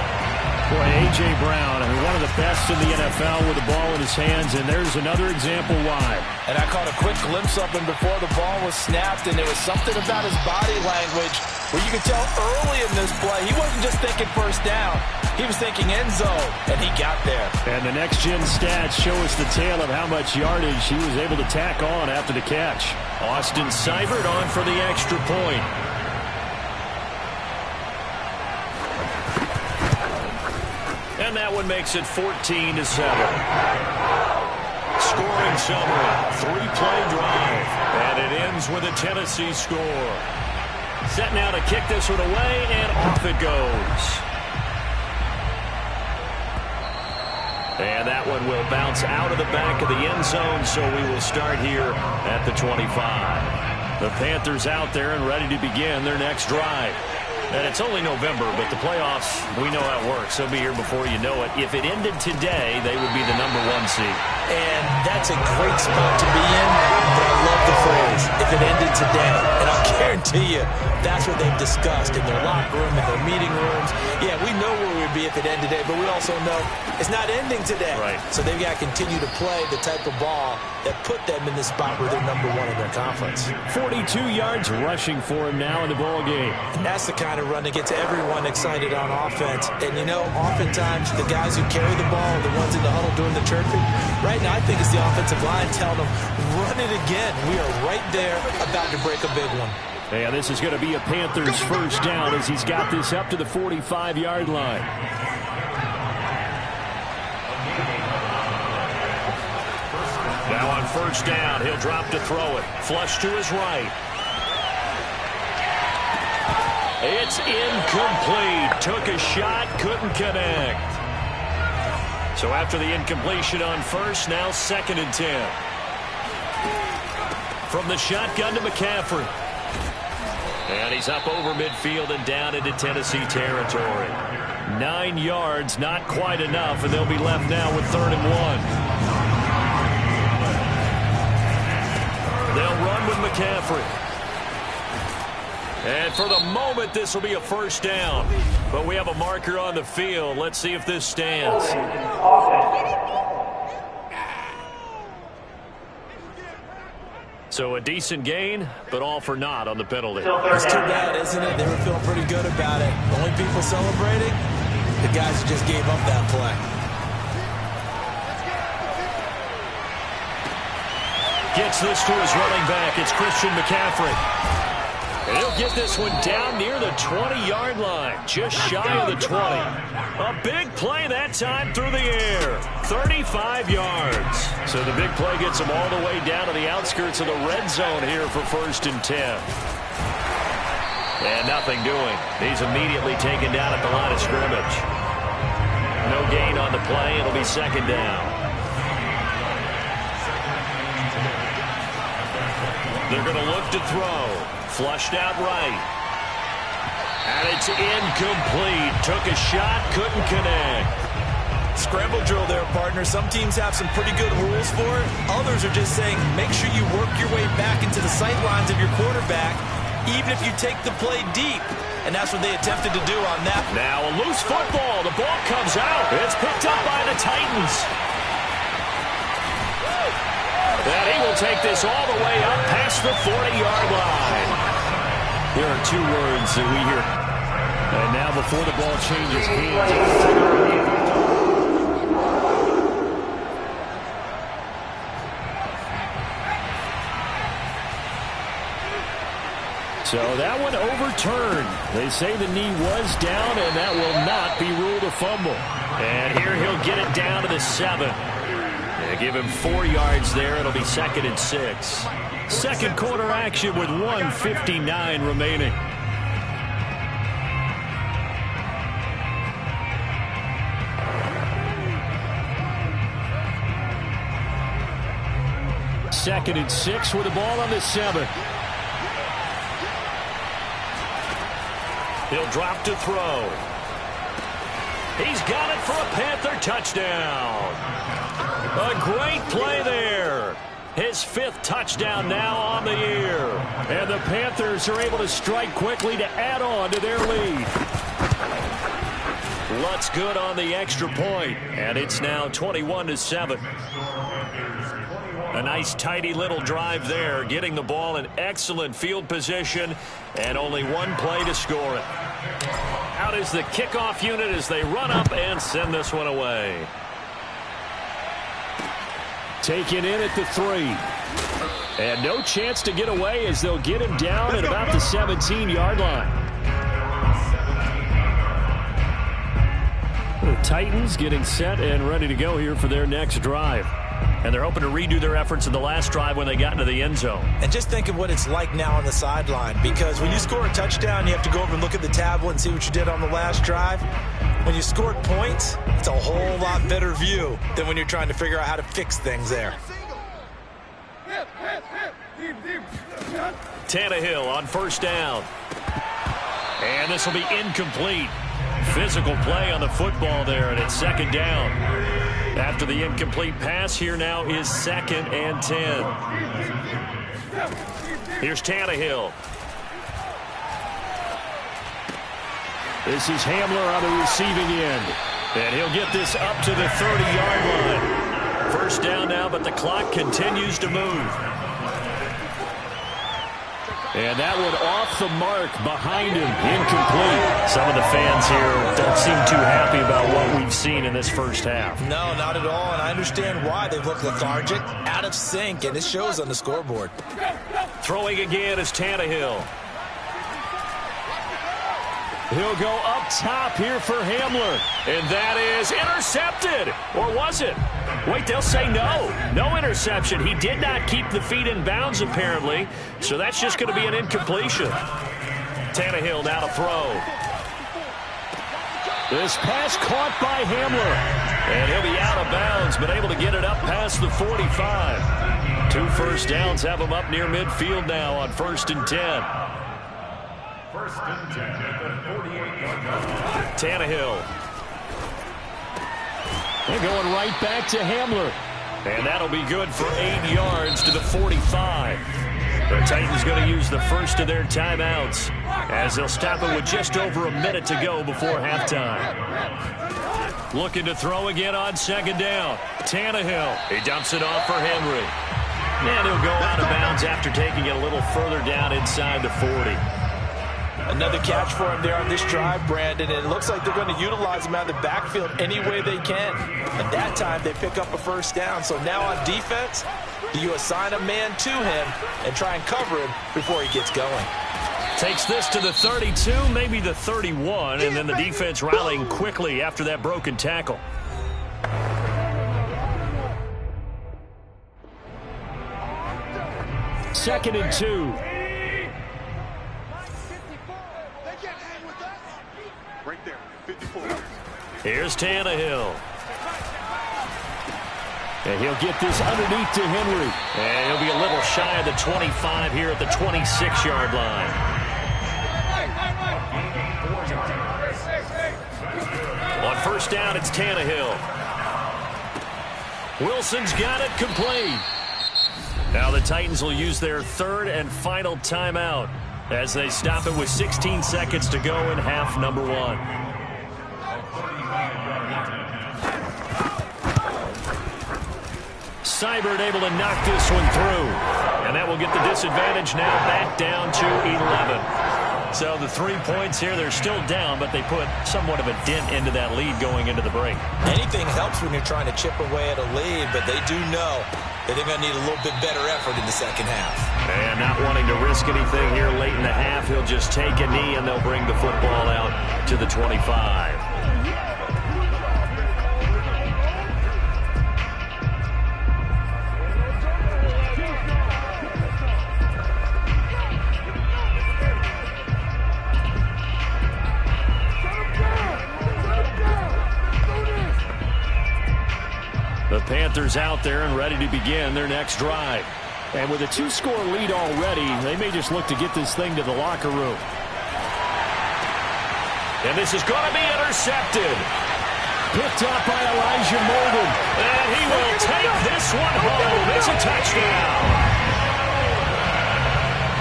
Boy, A.J. Brown, I mean, one of the best in the NFL with the ball in his hands, and there's another example why. And I caught a quick glimpse of him before the ball was snapped, and there was something about his body language where you could tell early in this play, he wasn't just thinking 1st down. He was thinking end zone, and he got there. And the next-gen stats show us the tale of how much yardage he was able to tack on after the catch. Austin Seibert on for the extra point. And that one makes it 14-7. Scoring summary, 3-play drive. And it ends with a Tennessee score. Set now to kick this one away, and off it goes. And that one will bounce out of the back of the end zone, so we will start here at the 25. The Panthers out there and ready to begin their next drive. And it's only November, but the playoffs, we know how it works. They'll be here before you know it. If it ended today, they would be the #1 seed. And that's a great spot to be in, but I love the phrase, if it ended today. And I'll guarantee you, that's what they've discussed in their locker room, in their meeting rooms. Yeah, we know where we've would be if it ended today, but we also know it's not ending today. Right. So they've got to continue to play the type of ball that put them in the spot where they're #1 in their conference. 42 yards rushing for him now in the ball game. And that's the kind of run that gets everyone excited on offense. And, you know, oftentimes the guys who carry the ball are the ones in the huddle doing the chirping. Right now, I think it's the offensive line telling them, run it again. We are right there about to break a big one. And this is going to be a Panthers first down as he's got this up to the 45-yard line. Now on first down, he'll drop to throw it. Flush to his right. It's incomplete. Took a shot, couldn't connect. So after the incompletion on first, now 2nd and 10. From the shotgun to McCaffrey. And he's up over midfield and down into Tennessee territory. 9 yards, not quite enough, and they'll be left now with 3rd and 1. They'll run with McCaffrey. And for the moment, this will be a first down. But we have a marker on the field. Let's see if this stands. So a decent gain, but all for naught on the penalty. It's too bad, isn't it? They were feeling pretty good about it. The only people celebrating, the guys who just gave up that play. Gets this to his running back. It's Christian McCaffrey. And he'll get this one down near the 20-yard line, just shy of the 20. A big play that time through the air. 35 yards. So the big play gets him all the way down to the outskirts of the red zone here for 1st and 10. And nothing doing. He's immediately taken down at the line of scrimmage. No gain on the play. It'll be 2nd down. They're going to look to throw. Flushed out right. And it's incomplete. Took a shot, couldn't connect. Scramble drill there, partner. Some teams have some pretty good rules for it. Others are just saying, make sure you work your way back into the sight lines of your quarterback, even if you take the play deep. And that's what they attempted to do on that. Now a loose football. The ball comes out. It's picked up by the Titans. And he will take this all the way up past the 40-yard line. There are 2 words that we hear. And now before the ball changes hands. So that one overturned. They say the knee was down, and that will not be ruled a fumble. And here he'll get it down to the 7. They give him 4 yards there. It'll be 2nd and 6. Second quarter action with 1:59 remaining. Second and 6 with the ball on the 7. He'll drop to throw. He's got it for a Panther touchdown. A great play there. His 5th touchdown now on the year. And the Panthers are able to strike quickly to add on to their lead. Lutz good on the extra point. And it's now 21-7. A nice tidy little drive there, getting the ball in excellent field position, and only 1 play to score it. Out is the kickoff unit as they run up and send this one away. Taken in at the 3. And no chance to get away as they'll get him down at about the 17-yard line. The Titans getting set and ready to go here for their next drive. And they're hoping to redo their efforts in the last drive when they got into the end zone. And just think of what it's like now on the sideline, because when you score a touchdown, you have to go over and look at the tablet and see what you did on the last drive. When you scored points, it's a whole lot better view than when you're trying to figure out how to fix things there. Tannehill on first down. And this will be incomplete. Physical play on the football there, and it's 2nd down. After the incomplete pass, here now is 2nd and 10. Here's Tannehill. This is Hamler on the receiving end. And he'll get this up to the 30-yard line. First down now, but the clock continues to move. And that one off the mark behind him, incomplete. Some of the fans here don't seem too happy about what we've seen in this first half. No, not at all, and I understand why. They've looked lethargic, out of sync, and it shows on the scoreboard. Throwing again is Tannehill. He'll go up top here for Hamler. And that is intercepted. Or was it? Wait, they'll say no. No interception. He did not keep the feet in bounds, apparently. So that's just going to be an incompletion. Tannehill now to throw. This pass caught by Hamler. And he'll be out of bounds, but able to get it up past the 45. 2 first downs have him up near midfield now on 1st and 10. First and 10 at the 48-yard line. Tannehill. And going right back to Hamler. And that'll be good for 8 yards to the 45. The Titans going to use the first of their timeouts as they'll stop it with just over a minute to go before halftime. Looking to throw again on 2nd down. Tannehill. He dumps it off for Henry. And he'll go out of bounds after taking it a little further down inside the 40. Another catch for him there on this drive, Brandon, and it looks like they're going to utilize him out of the backfield any way they can. At that time, they pick up a first down. So now on defense, do you assign a man to him and try and cover him before he gets going? Takes this to the 32, maybe the 31, and then the defense rallying quickly after that broken tackle. Second and 2. Right there, 54. Here's Tannehill. And he'll get this underneath to Henry. And he'll be a little shy of the 25 here at the 26-yard line. On 1st down, it's Tannehill. Wilson's got it complete. Now the Titans will use their 3rd and final timeout as they stop it with 16 seconds to go in half number 1. Seibert able to knock this one through. And that will get the disadvantage now back down to 11. So the 3 points here, they're still down, but they put somewhat of a dent into that lead going into the break. Anything helps when you're trying to chip away at a lead, but they do know that they're going to need a little bit better effort in the second half. And not wanting to risk anything here late in the half, he'll just take a knee and they'll bring the football out to the 25. The Panthers out there and ready to begin their next drive. And with a 2-score lead already, they may just look to get this thing to the locker room. And this is going to be intercepted. Picked up by Elijah Molden. And he will take this one home. It's a touchdown.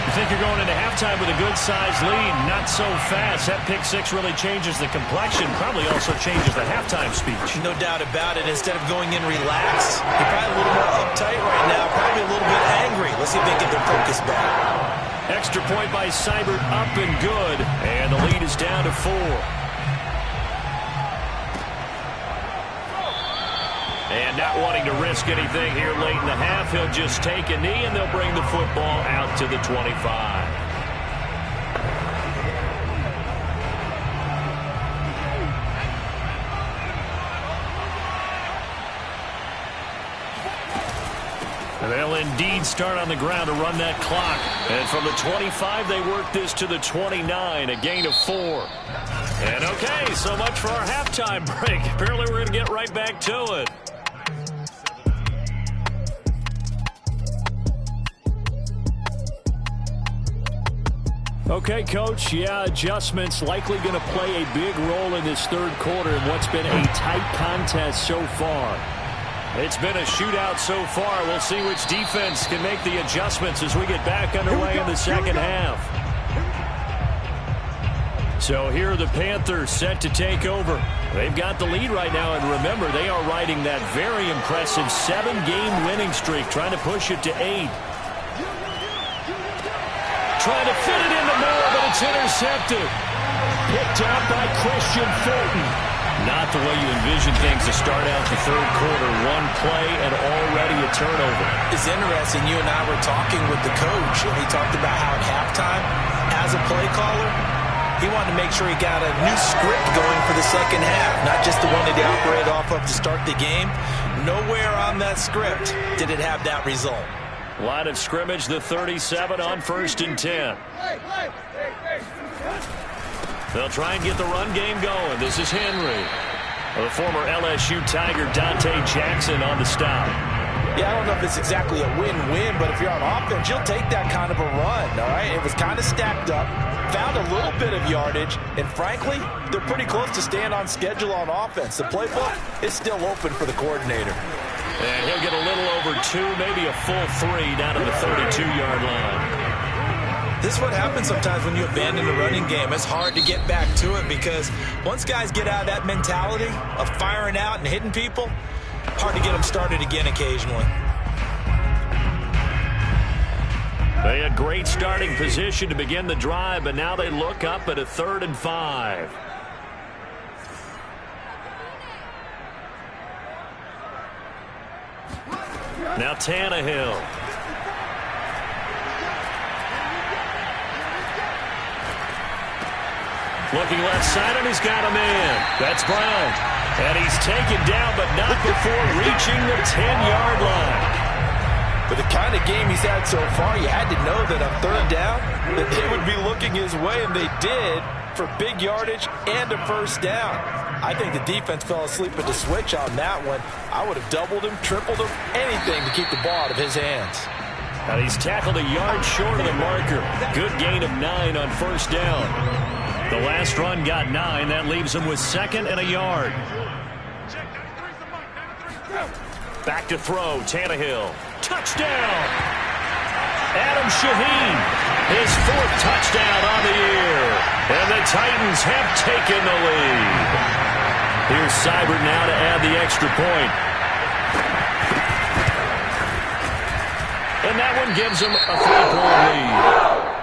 You think you're going into halftime with a good-sized lead. Not so fast. That pick 6 really changes the complexion. Probably also changes the halftime speech. No doubt about it. Instead of going in relaxed, they're probably a little more uptight right now. Probably a little bit angry. Let's see if they get their focus back. Extra point by Seibert, up and good. And the lead is down to 4. And not wanting to risk anything here late in the half, he'll just take a knee and they'll bring the football out to the 25. And they'll indeed start on the ground to run that clock. And from the 25, they work this to the 29, a gain of 4. And okay, so much for our halftime break. Apparently we're going to get right back to it. Okay, Coach, yeah, adjustments likely going to play a big role in this 3rd quarter in what's been a tight contest so far. It's been a shootout so far. We'll see which defense can make the adjustments as we get back underway in the second half. So here are the Panthers set to take over. They've got the lead right now, and remember, they are riding that very impressive 7-game winning streak, trying to push it to 8. Trying to fit it into Moore, but it's intercepted. Picked out by Christian Fulton. Not the way you envision things to start out the third quarter. One play and already a turnover. It's interesting. You and I were talking with the coach, and he talked about how at halftime, as a play caller, he wanted to make sure he got a new script going for the second half, not just the one that he operated off of to start the game. Nowhere on that script did it have that result. Line of scrimmage, the 37 on 1st and 10. They'll try and get the run game going. This is Henry. The former LSU Tiger Dante Jackson on the stop. Yeah, I don't know if it's exactly a win-win, but if you're on offense, you'll take that kind of a run, all right? It was kind of stacked up, found a little bit of yardage, and frankly, they're pretty close to staying on schedule on offense. The playbook is still open for the coordinator. And he'll get a little over 2, maybe a full 3 down to the 32-yard line. This is what happens sometimes when you abandon the running game. It's hard to get back to it because once guys get out of that mentality of firing out and hitting people, hard to get them started again occasionally. They had great starting position to begin the drive, but now they look up at a 3rd and 5. Now Tannehill. Looking left side, and he's got a man. That's Brown. And he's taken down, but not before reaching the 10-yard line. For the kind of game he's had so far, you had to know that on 3rd down, that they would be looking his way, and they did, for big yardage and a 1st down. I think the defense fell asleep at the switch on that one. I would have doubled him, tripled him, anything to keep the ball out of his hands. And he's tackled a yard short of the marker. Good gain of 9 on 1st down. The last run got 9. That leaves him with 2nd and a yard. Back to throw. Tannehill. Touchdown! Adam Shaheen. His 4th touchdown on the year. And the Titans have taken the lead. Here's Seibert now to add the extra point. And that one gives him a 3-point lead.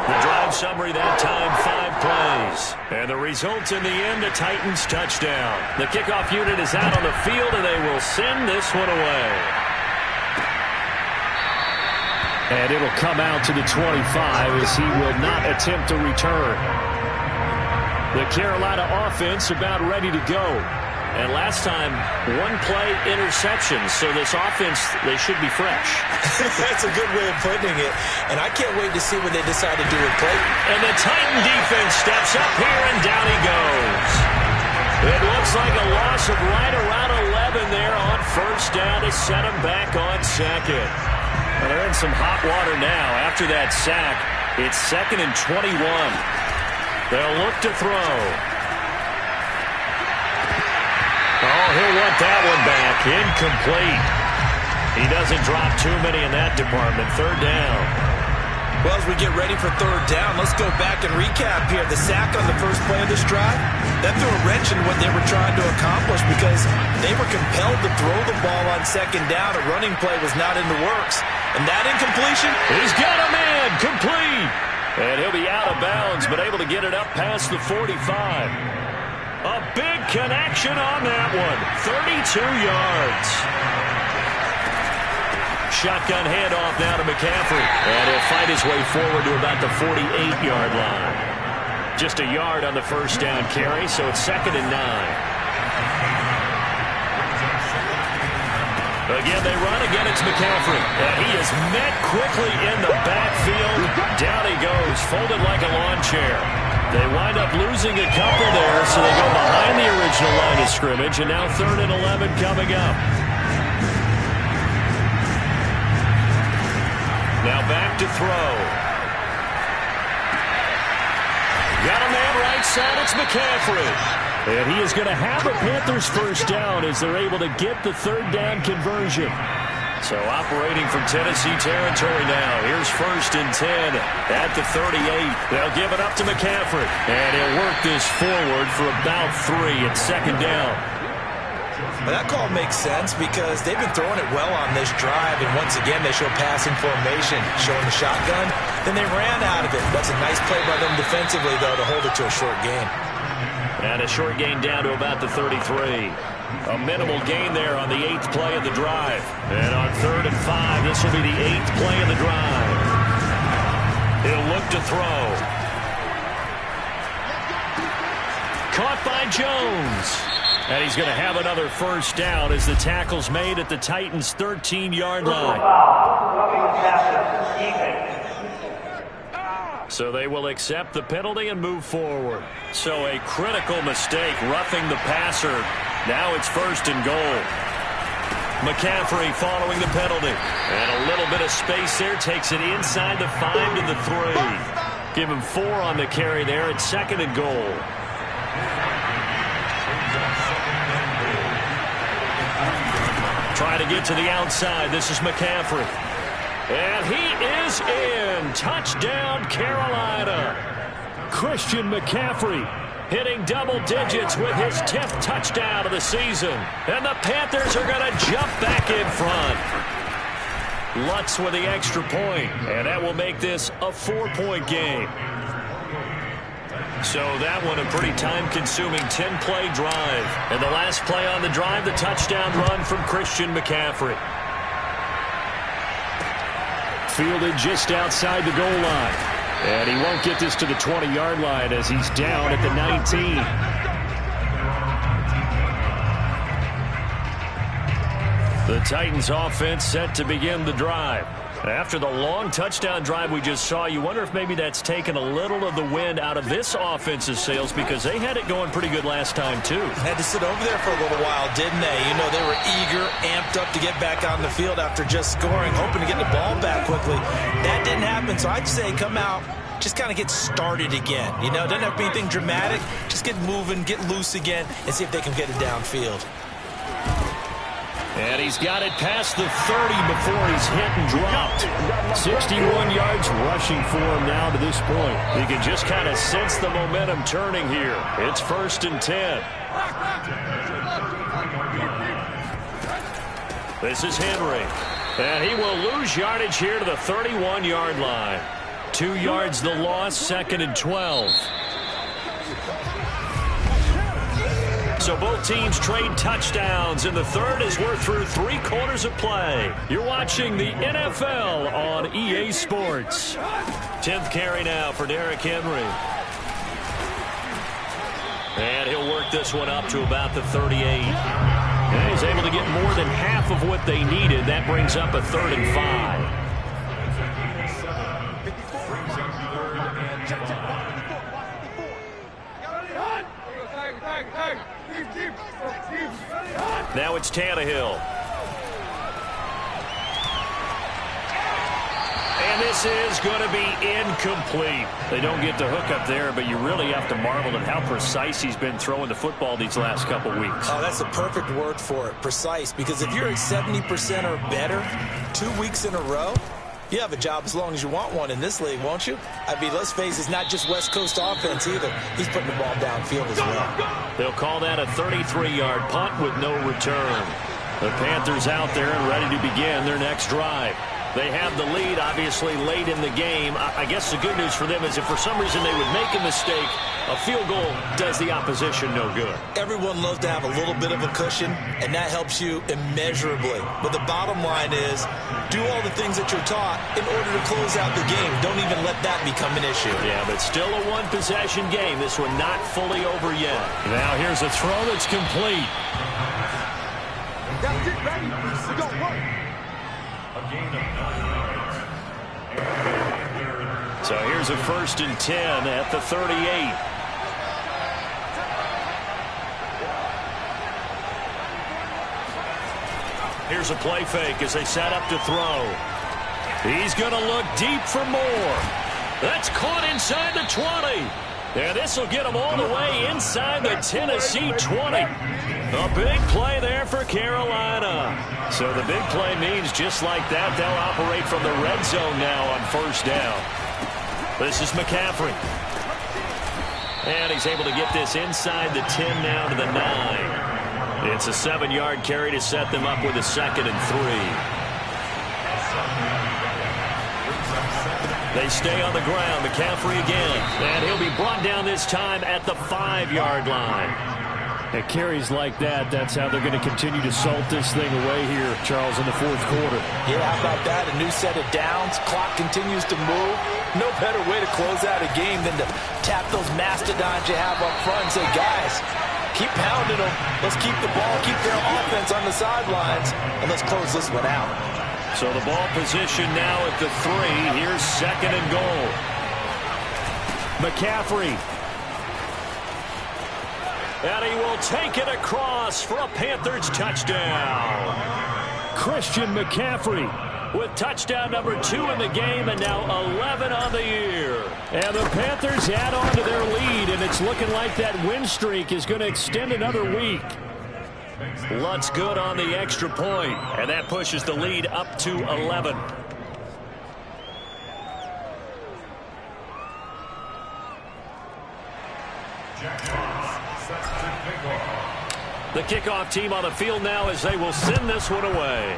The drive summary that time, 5 plays. And the result in the end, a Titans touchdown. The kickoff unit is out on the field, and they will send this one away. And it'll come out to the 25 as he will not attempt to return. The Carolina offense about ready to go. And last time, 1-play interception. So this offense, they should be fresh. That's a good way of putting it. And I can't wait to see what they decide to do with Clayton. And the Titan defense steps up here, and down he goes. It looks like a loss of right around 11 there on 1st down to set him back on 2nd. Well, they're in some hot water now. After that sack, it's 2nd and 21. They'll look to throw. Oh, he'll want that one back. Incomplete. He doesn't drop too many in that department. 3rd down. Well, as we get ready for 3rd down, let's go back and recap here. The sack on the first play of this drive, that threw a wrench in what they were trying to accomplish because they were compelled to throw the ball on 2nd down. A running play was not in the works. And that incompletion, he's got a man. Complete. And he'll be out of bounds, but able to get it up past the 45. A big connection on that one. 32 yards. Shotgun handoff now to McCaffrey. And he'll fight his way forward to about the 48-yard line. Just a yard on the 1st down carry, so it's 2nd and 9. Again, they run. Again, it's McCaffrey. And he is met quickly in the backfield. Down he goes, folded like a lawn chair. They wind up losing a couple there, so they go behind the original line of scrimmage, and now 3rd and 11 coming up. Now back to throw. Got a man right side, it's McCaffrey. And he is going to have a Panthers 1st down as they're able to get the 3rd down conversion. So operating from Tennessee territory now. Here's 1st and 10 at the 38. They'll give it up to McCaffrey. And he'll work this forward for about 3 at 2nd down. Well, that call makes sense because they've been throwing it well on this drive. And once again, they show passing formation, showing the shotgun. Then they ran out of it. That's a nice play by them defensively, though, to hold it to a short gain. And a short gain down to about the 33. A minimal gain there on the 8th play of the drive. And on 3rd and 5, this will be the 8th play of the drive. He'll look to throw. Caught by Jones. And he's going to have another 1st down as the tackle's made at the Titans' 13-yard line. So they will accept the penalty and move forward. So a critical mistake, roughing the passer. Now it's 1st and goal. McCaffrey following the penalty. And a little bit of space there. Takes it inside the 5 to the 3. Give him 4 on the carry there at 2nd and goal. Trying to get to the outside. This is McCaffrey. And he is in. Touchdown, Carolina. Christian McCaffrey hitting double digits with his 10th touchdown of the season. And the Panthers are going to jump back in front. Lutz with the extra point. And that will make this a 4-point game. So that one a pretty time-consuming 10-play drive. And the last play on the drive, the touchdown run from Christian McCaffrey. Fielded just outside the goal line. And he won't get this to the 20-yard line as he's down at the 19. The Titans offense set to begin the drive. After the long touchdown drive we just saw, you wonder if maybe that's taken a little of the wind out of this offense's sails because they had it going pretty good last time, too. Had to sit over there for a little while, didn't they? You know, they were eager, amped up to get back on the field after just scoring, hoping to get the ball back quickly. That didn't happen, so I'd say come out, just kind of get started again. You know, it doesn't have to be anything dramatic. Just get moving, get loose again, and see if they can get it downfield. And he's got it past the 30 before he's hit and dropped. 61 yards rushing for him now to this point. You can just kind of sense the momentum turning here. It's 1st and 10. This is Henry. And he will lose yardage here to the 31-yard line. 2 yards the loss, 2nd and 12. So both teams trade touchdowns in the third as we're through 3 quarters of play. You're watching the NFL on EA Sports. 10th carry now for Derrick Henry. And he'll work this one up to about the 38. And he's able to get more than half of what they needed. That brings up a 3rd and 5. Now it's Tannehill. And this is going to be incomplete. They don't get the hook up there, but you really have to marvel at how precise he's been throwing the football these last couple weeks. Oh, that's the perfect word for it, precise. Because if you're at 70% or better 2 weeks in a row, you have a job as long as you want one in this league, won't you? I mean, let's face it, it's not just West Coast offense either. He's putting the ball downfield as well. They'll call that a 33-yard punt with no return. The Panthers out there and ready to begin their next drive. They have the lead, obviously, late in the game. I guess the good news for them is if for some reason they would make a mistake, a field goal does the opposition no good. Everyone loves to have a little bit of a cushion, and that helps you immeasurably. But the bottom line is, do all the things that you're taught in order to close out the game. Don't even let that become an issue. Yeah, but still a one-possession game. This one not fully over yet. Now here's a throw that's complete. Gotta get ready. We got work. A gain of 9 yards. So here's a 1st and 10 at the 38. Here's a play fake as they set up to throw. He's going to look deep for more. That's caught inside the 20. And this will get them all the way inside the Tennessee 20. A big play there for Carolina. So the big play means just like that, they'll operate from the red zone now on first down. This is McCaffrey. And he's able to get this inside the 10 now to the 9. It's a 7-yard carry to set them up with a 2nd and 3. They stay on the ground. McCaffrey again. And he'll be brought down this time at the 5-yard line. At carries like that, that's how they're going to continue to salt this thing away here, Charles, in the fourth quarter. Yeah, how about that? A new set of downs. Clock continues to move. No better way to close out a game than to tap those mastodons you have up front and say, guys, keep pounding them. Let's keep the ball, keep their offense on the sidelines, and let's close this one out. So the ball position now at the 3. Here's 2nd and goal. McCaffrey. And he will take it across for a Panthers touchdown. Christian McCaffrey with touchdown number 2 in the game and now 11 on the year. And the Panthers add on to their lead, and it's looking like that win streak is going to extend another week. Lutz good on the extra point, and that pushes the lead up to 11. The kickoff team on the field now as they will send this one away.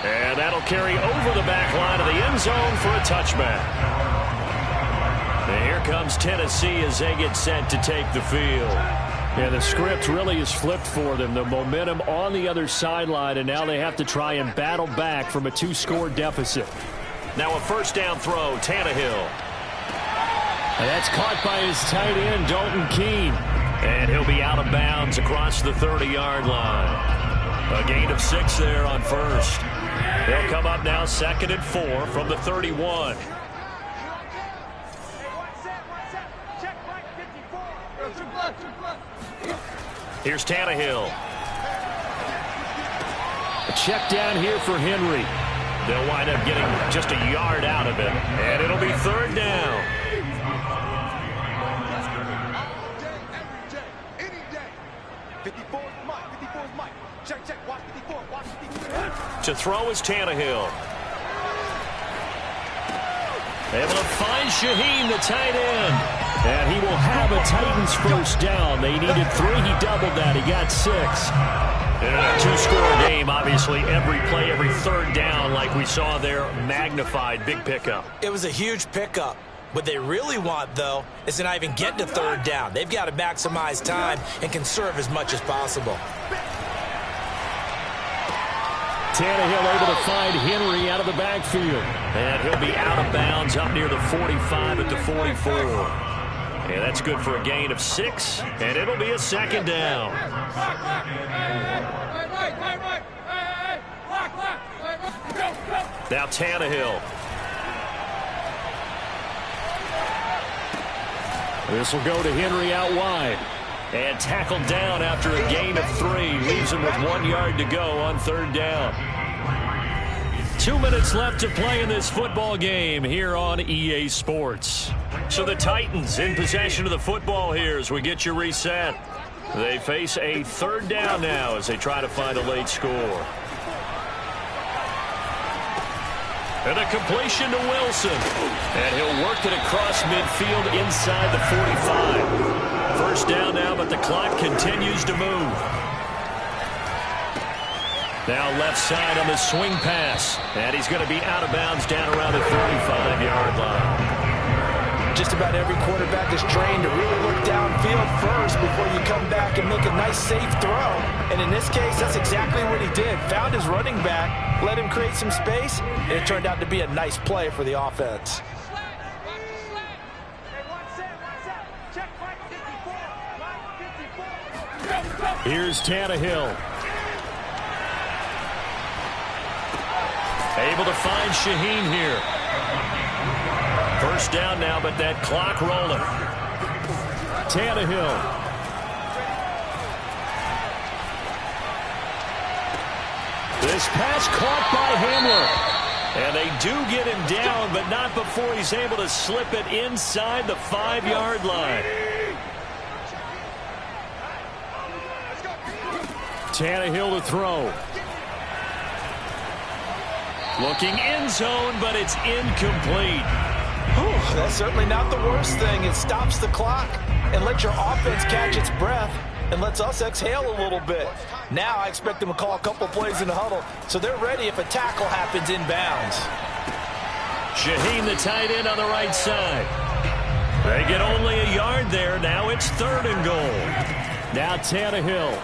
And that'll carry over the back line of the end zone for a touchback. And here comes Tennessee as they get set to take the field. Yeah, the script really is flipped for them. The momentum on the other sideline, and now they have to try and battle back from a 2-score deficit. Now a first down throw, Tannehill. And that's caught by his tight end, Dalton Keene. And he'll be out of bounds across the 30-yard line. A gain of 6 there on first. They'll come up now 2nd and 4 from the 31. Here's Tannehill. A check down here for Henry. They'll wind up getting just a yard out of it. And it'll be 3rd down. To throw is Tannehill. Able to find Shaheen, the tight end. And he will have a Titans first down. They needed 3. He doubled that. He got 6. In a 2-score game, obviously, every play, every 3rd down, like we saw there, magnified. Big pickup. It was a huge pickup. What they really want, though, is to not even get to 3rd down. They've got to maximize time and conserve as much as possible. Tannehill able to find Henry out of the backfield. And he'll be out of bounds up near the 45 at the 44. And that's good for a gain of 6. And it'll be a 2nd down. Now Tannehill. This will go to Henry out wide. And tackled down after a gain of 3. Leaves him with 1 yard to go on 3rd down. 2 minutes left to play in this football game here on EA Sports. So the Titans in possession of the football here as we get you reset. They face a 3rd down now as they try to find a late score. And a completion to Wilson. And he'll work it across midfield inside the 45. First down now, but the clock continues to move. Now left side on the swing pass. And he's going to be out of bounds down around the 35-yard line. Just about every quarterback is trained to really look downfield first before you come back and make a nice, safe throw. And in this case, that's exactly what he did. Found his running back, let him create some space, and it turned out to be a nice play for the offense. Here's Tannehill. Able to find Shaheen here. First down now, but that clock rolling. Tannehill. This pass caught by Hamler. And they do get him down, but not before he's able to slip it inside the 5-yard line. Tannehill to throw. Looking end zone, but it's incomplete. Whew, that's certainly not the worst thing. It stops the clock and lets your offense catch its breath and lets us exhale a little bit. Now I expect them to call a couple plays in the huddle, so they're ready if a tackle happens inbounds. Shaheen, the tight end, on the right side. They get only a yard there. Now it's 3rd and goal. Now Tannehill.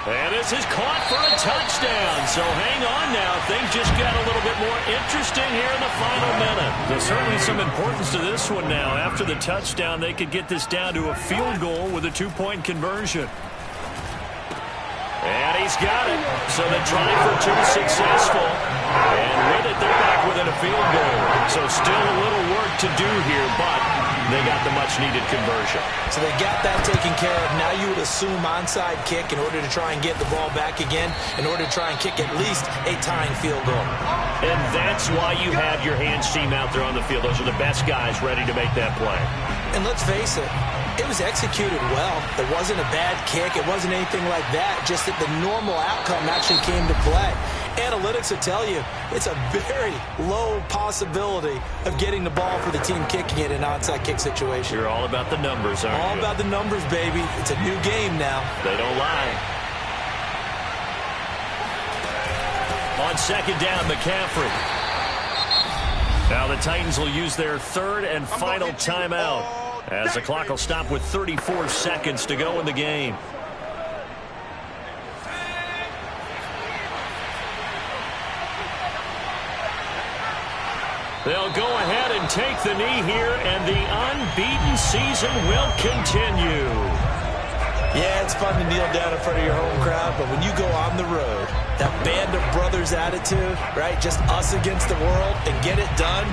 And this is caught for a touchdown. So hang on now. Things just got a little bit more interesting here in the final minute. There's certainly some importance to this one now. After the touchdown, they could get this down to a field goal with a 2-point conversion. And he's got it. So the try for 2 successful. And with it, they're back within a field goal. So still a little work to do here, but they got the much-needed conversion. So they got that taken care of. Now you would assume onside kick in order to try and get the ball back again, in order to try and kick at least a tying field goal. And that's why you have your hands team out there on the field. Those are the best guys ready to make that play. And let's face it, it was executed well. It wasn't a bad kick. It wasn't anything like that. Just that the normal outcome actually came to play. Analytics will tell you it's a very low possibility of getting the ball for the team kicking it in an onside kick situation. You're all about the numbers, aren't you? All about the numbers, baby. It's a new game now. They don't lie. On 2nd down, McCaffrey. Now the Titans will use their 3rd and final timeout, as the clock will stop with 34 seconds to go in the game. They'll go ahead and take the knee here, and the unbeaten season will continue. Yeah, it's fun to kneel down in front of your home crowd, but when you go on the road, that band of brothers attitude, right, just us against the world, and get it done,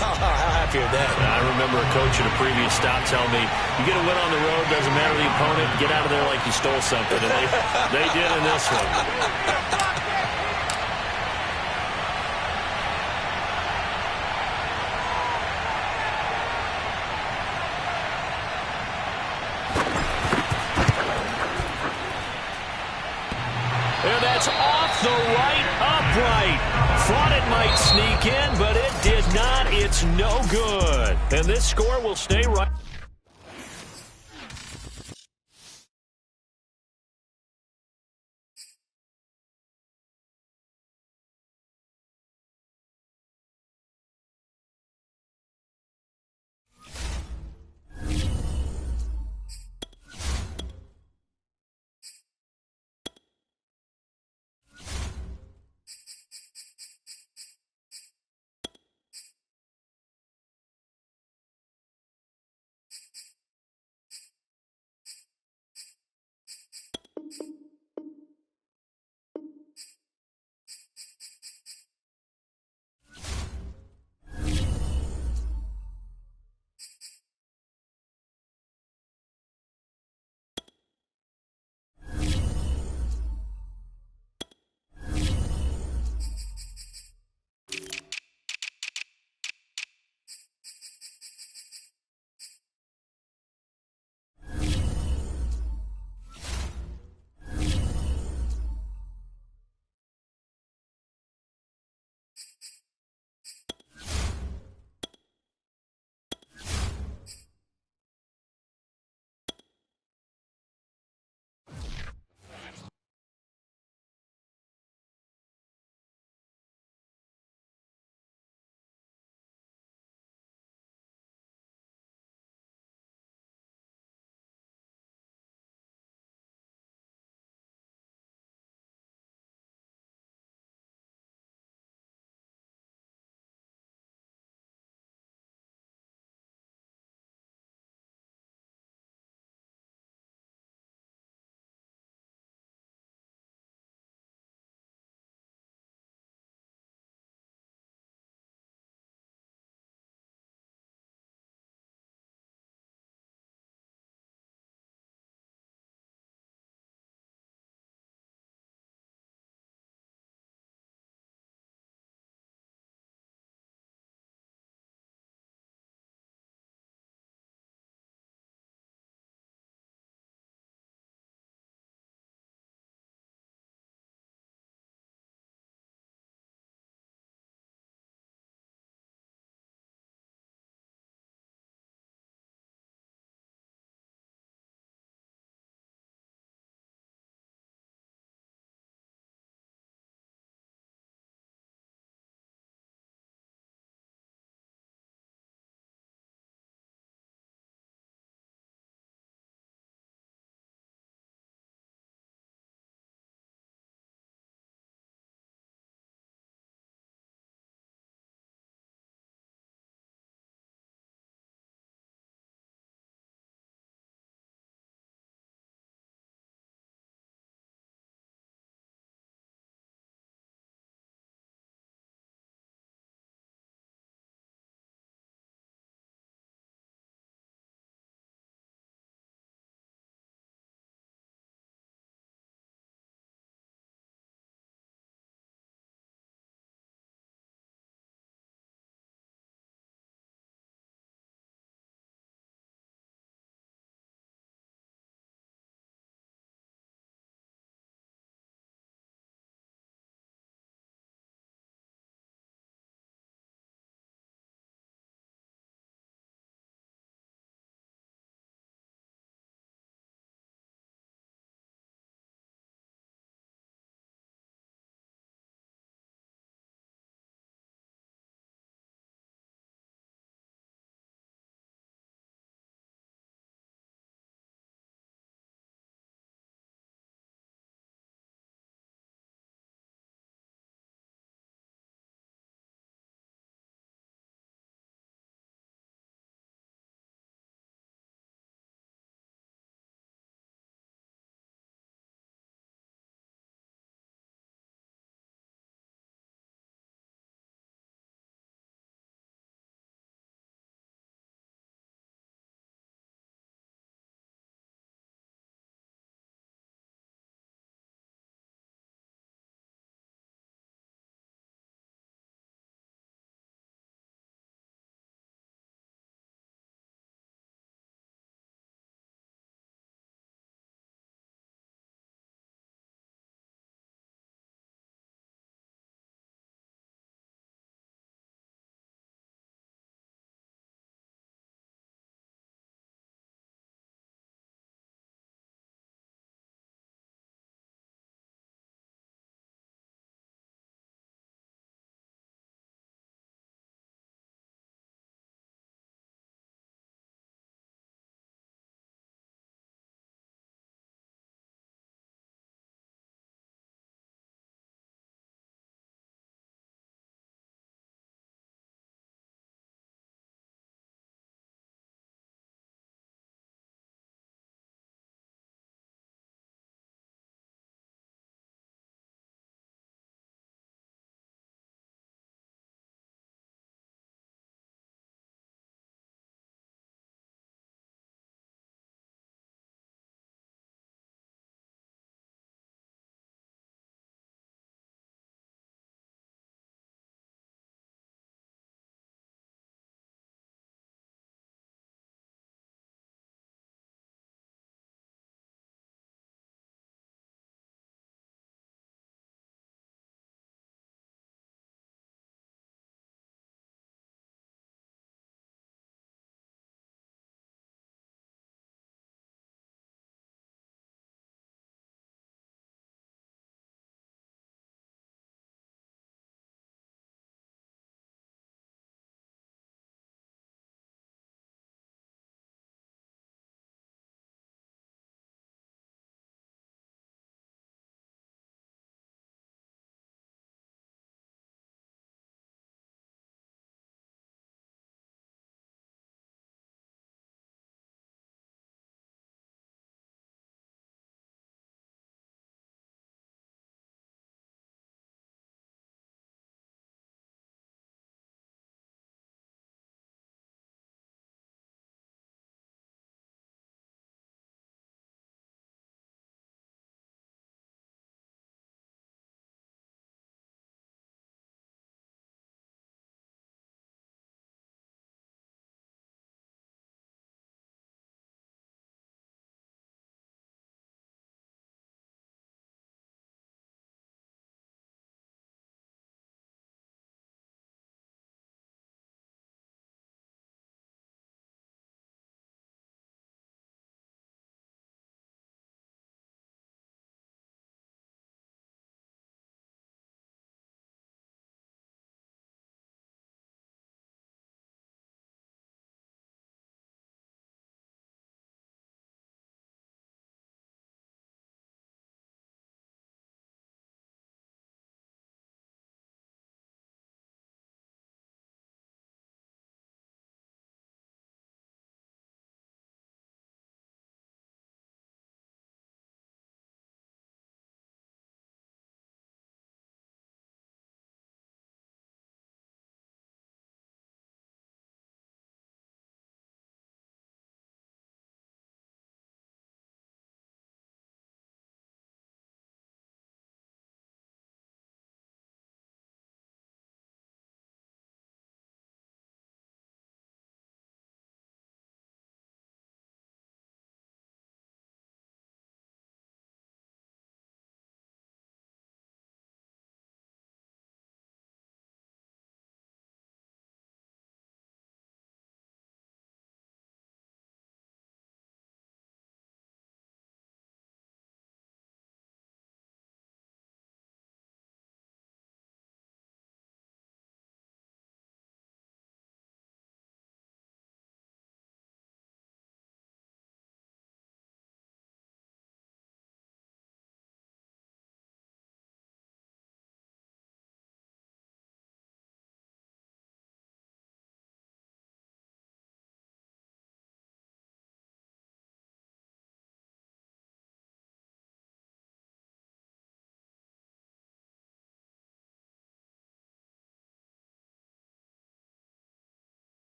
how happy are they? I remember a coach at a previous stop telling me, you get a win on the road, doesn't matter the opponent, get out of there like you stole something. And they did in this one. And that's off the right upright. Thought it might sneak in, but it did not. It's no good. And this score will stay right.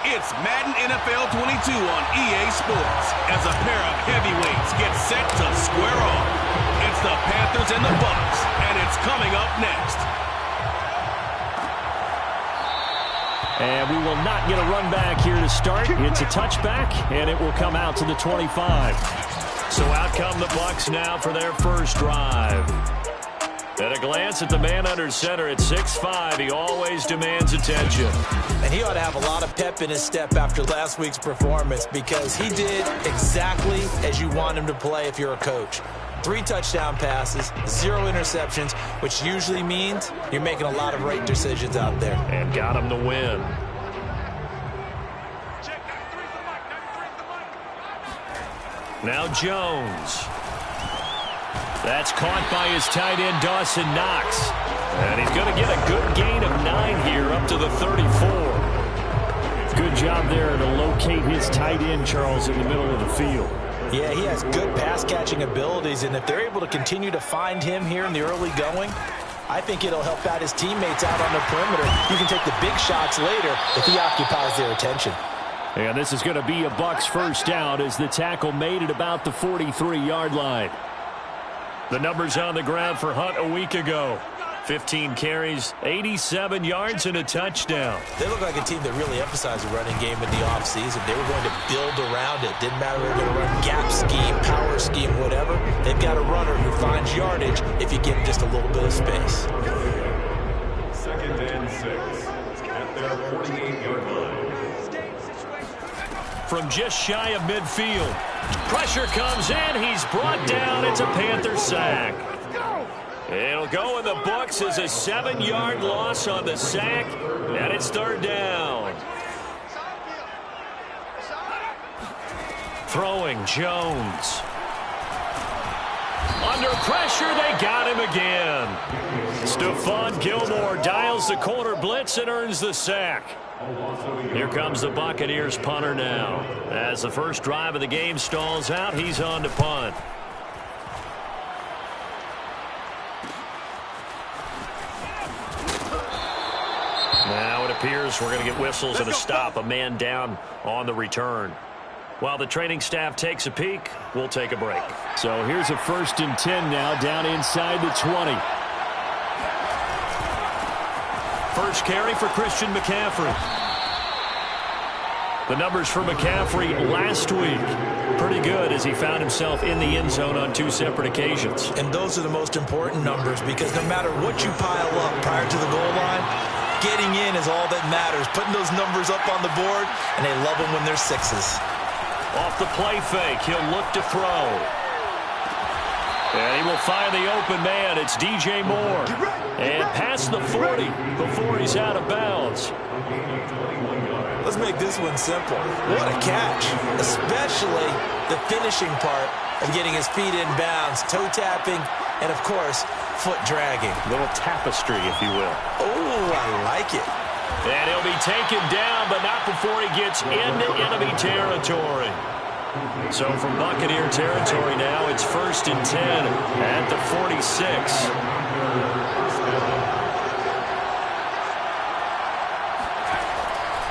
It's Madden NFL 22 on EA Sports as a pair of heavyweights get set to square off. It's the Panthers and the Bucs, and it's coming up next. And we will not get a run back here to start. It's a touchback, and it will come out to the 25. So out come the Bucs now for their first drive. At a glance at the man under center at 6'5", he always demands attention. And he ought to have a lot of pep in his step after last week's performance because he did exactly as you want him to play if you're a coach. 3 touchdown passes, 0 interceptions, which usually means you're making a lot of right decisions out there. And got him the win. Now Jones. That's caught by his tight end, Dawson Knox. And he's going to get a good gain of 9 here up to the 34. Good job there to locate his tight end, Charles, in the middle of the field. Yeah, he has good pass-catching abilities, and if they're able to continue to find him here in the early going, I think it'll help out his teammates out on the perimeter. You can take the big shots later if he occupies their attention. And this is going to be a Bucs first down as the tackle made at about the 43-yard line. The numbers on the ground for Hunt a week ago. 15 carries, 87 yards, and a touchdown. They look like a team that really emphasized the running game in the offseason. They were going to build around it. Didn't matter if they were going to run gap scheme, power scheme, whatever. They've got a runner who finds yardage if you give him just a little bit of space. 2nd and 6 at their 48-yard line. From just shy of midfield. Pressure comes in. He's brought down. It's a Panther sack. It'll go in the books as a 7-yard loss on the sack, and it's 3rd down. Throwing Jones. Under pressure, they got him again. Stephon Gilmore dials the corner blitz and earns the sack. Here comes the Buccaneers punter now. As the first drive of the game stalls out, he's on to punt. Now it appears we're going to get whistles and a stop, a man down on the return. While the training staff takes a peek, we'll take a break. So here's a 1st and 10 now, down inside the 20. First carry for Christian McCaffrey. The numbers for McCaffrey last week, pretty good as he found himself in the end zone on 2 separate occasions. And those are the most important numbers because no matter what you pile up prior to the goal line, getting in is all that matters. Putting those numbers up on the board, and they love them when they're 6s. Off the play fake, he'll look to throw. And he will find the open man. It's DJ Moore. And past the 40 before he's out of bounds. Let's make this one simple. What a catch, especially the finishing part of getting his feet in bounds, toe tapping, and, of course, foot dragging. A little tapestry, if you will. Oh, I like it. And he'll be taken down, but not before he gets into enemy territory. So from Buccaneer territory now, it's 1st and 10 at the 46.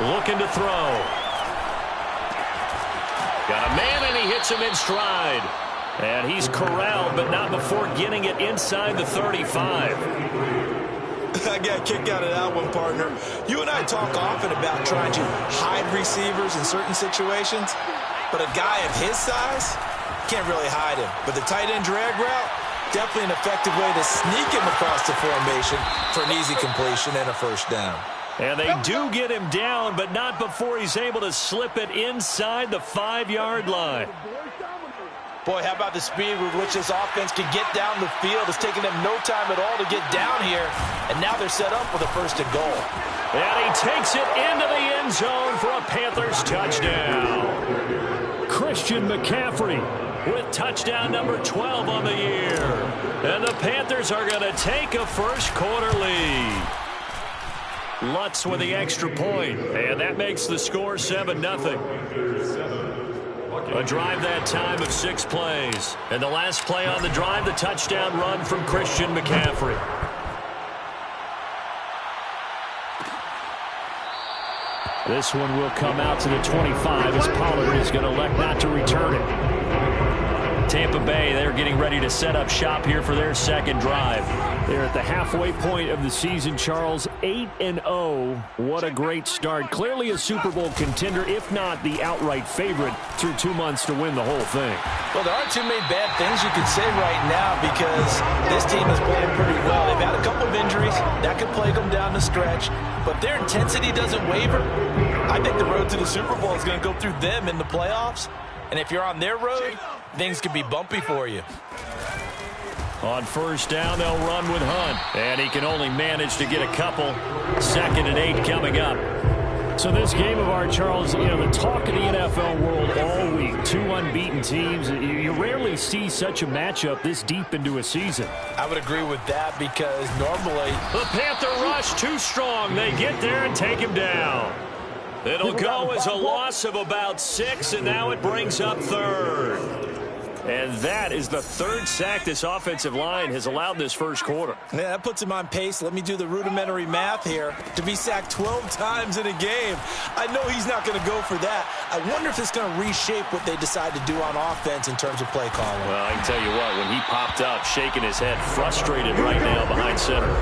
Looking to throw. Got a man, and he hits him in stride. And he's corralled, but not before getting it inside the 35. I got a kick out of that one, partner. You and I talk often about trying to hide receivers in certain situations, but a guy of his size can't really hide him. But the tight end drag route, definitely an effective way to sneak him across the formation for an easy completion and a first down. And they do get him down, but not before he's able to slip it inside the 5-yard line. Boy, how about the speed with which this offense can get down the field? It's taken them no time at all to get down here, and now they're set up with a 1st and goal. And he takes it into the end zone for a Panthers touchdown. Christian McCaffrey with touchdown number 12 on the year. And the Panthers are going to take a first-quarter lead. Lutz with the extra point, and that makes the score 7-0. A drive that time of 6 plays. And the last play on the drive, the touchdown run from Christian McCaffrey. This one will come out to the 25 as Pollard is going to elect not to return it. Tampa Bay, they're getting ready to set up shop here for their second drive. They're at the halfway point of the season, Charles, 8-0. What a great start. Clearly a Super Bowl contender, if not the outright favorite, through 2 months to win the whole thing. Well, there aren't too many bad things you could say right now because this team is playing pretty well. They've had a couple of injuries. That could plague them down the stretch. But their intensity doesn't waver. I think the road to the Super Bowl is going to go through them in the playoffs. And if you're on their road, things could be bumpy for you. On first down, they'll run with Hunt. And he can only manage to get a couple. 2nd and 8 coming up. So this game of ours, Charles, you know, the talk of the NFL world all week. 2 unbeaten teams. You rarely see such a matchup this deep into a season. I would agree with that because normally the Panther rush too strong. They get there and take him down. It'll go as a loss of about 6, and now it brings up 3rd. And that is the 3rd sack this offensive line has allowed this first quarter. Yeah, that puts him on pace. Let me do the rudimentary math here. To be sacked 12 times in a game, I know he's not going to go for that. I wonder if it's going to reshape what they decide to do on offense in terms of play calling. Well, I can tell you what, when he popped up, shaking his head, frustrated right now behind center.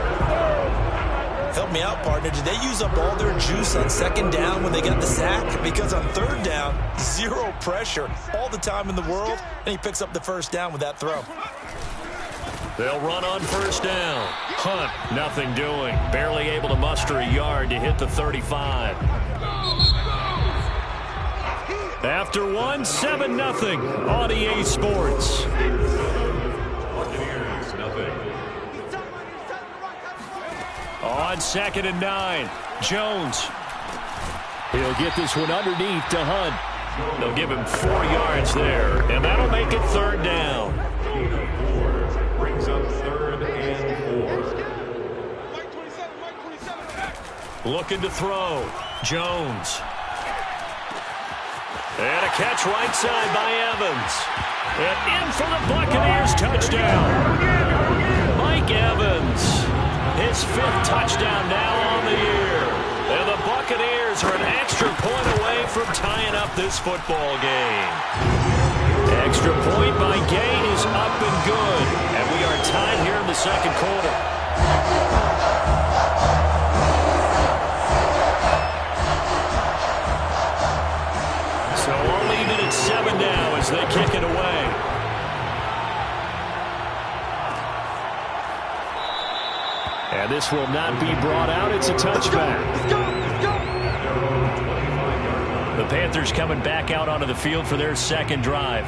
Help me out, partner. Did they use up all their juice on 2nd down when they got the sack? Because on 3rd down, 0 pressure all the time in the world, and he picks up the 1st down with that throw. They'll run on 1st down. Hunt, nothing doing. Barely able to muster a yard to hit the 35. After one, 7-0 on EA Sports. On 2nd and 9, Jones. He'll get this one underneath to Hunt. They'll give him 4 yards there, and that'll make it 3rd down. Brings up 3rd and 4. Looking to throw. Jones. And a catch right side by Evans. And in for the Buccaneers touchdown. Mike Evans. His 5th touchdown now on the year. And the Buccaneers are an extra point away from tying up this football game. Extra point by Gay is up and good. And we are tied here in the 2nd quarter. So we'll leave it at 7 now as they kick it away. And this will not be brought out. It's a touchback. The Panthers coming back out onto the field for their 2nd drive.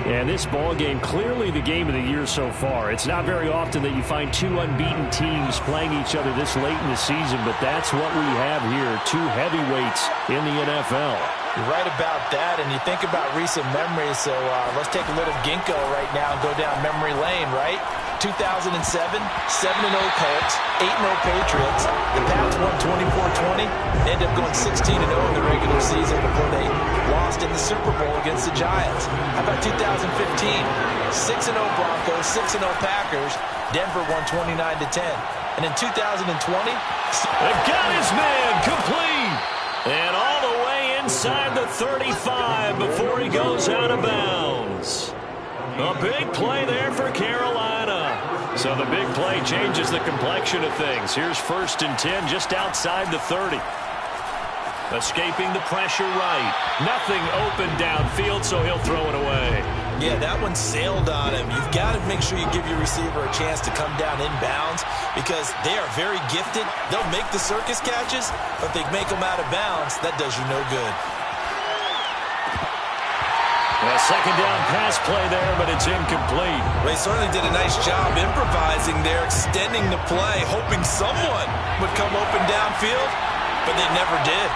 And this ball game, clearly the game of the year so far. It's not very often that you find two unbeaten teams playing each other this late in the season, but that's what we have here, two heavyweights in the NFL. You're right about that, and you think about recent memories, so let's take a little ginkgo right now and go down memory lane, right? 2007, 7-0 Colts, 8-0 Patriots. The Pats won 24-20. They ended up going 16-0 in the regular season before they lost in the Super Bowl against the Giants. How about 2015? 6-0 Broncos, 6-0 Packers. Denver won 29-10. And in 2020, they've got his man complete. And all the way inside the 35 before he goes out of bounds. A big play there for Carolina. So the big play changes the complexion of things. Here's 1st and 10 just outside the 30. Escaping the pressure right. Nothing open downfield, so he'll throw it away. Yeah, that one sailed on him. You've got to make sure you give your receiver a chance to come down inbounds because they are very gifted. They'll make the circus catches, but if they make them out of bounds, that does you no good. A second down pass play there, but it's incomplete. They certainly did a nice job improvising there, extending the play, hoping someone would come open downfield, but they never did.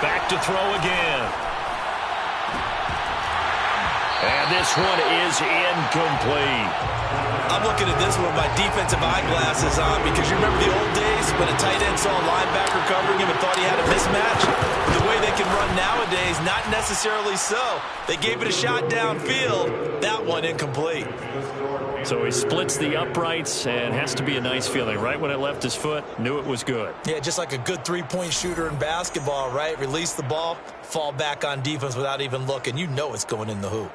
Back to throw again. And this one is incomplete. I'm looking at this one with my defensive eyeglasses on because you remember the old days when a tight end saw a linebacker covering him and thought he had a mismatch? The way they can run nowadays, not necessarily so. They gave it a shot downfield. That one incomplete. So he splits the uprights and has to be a nice feeling. Right when it left his foot, knew it was good. Yeah, just like a good three-point shooter in basketball, right? Release the ball, fall back on defense without even looking. You know it's going in the hoop.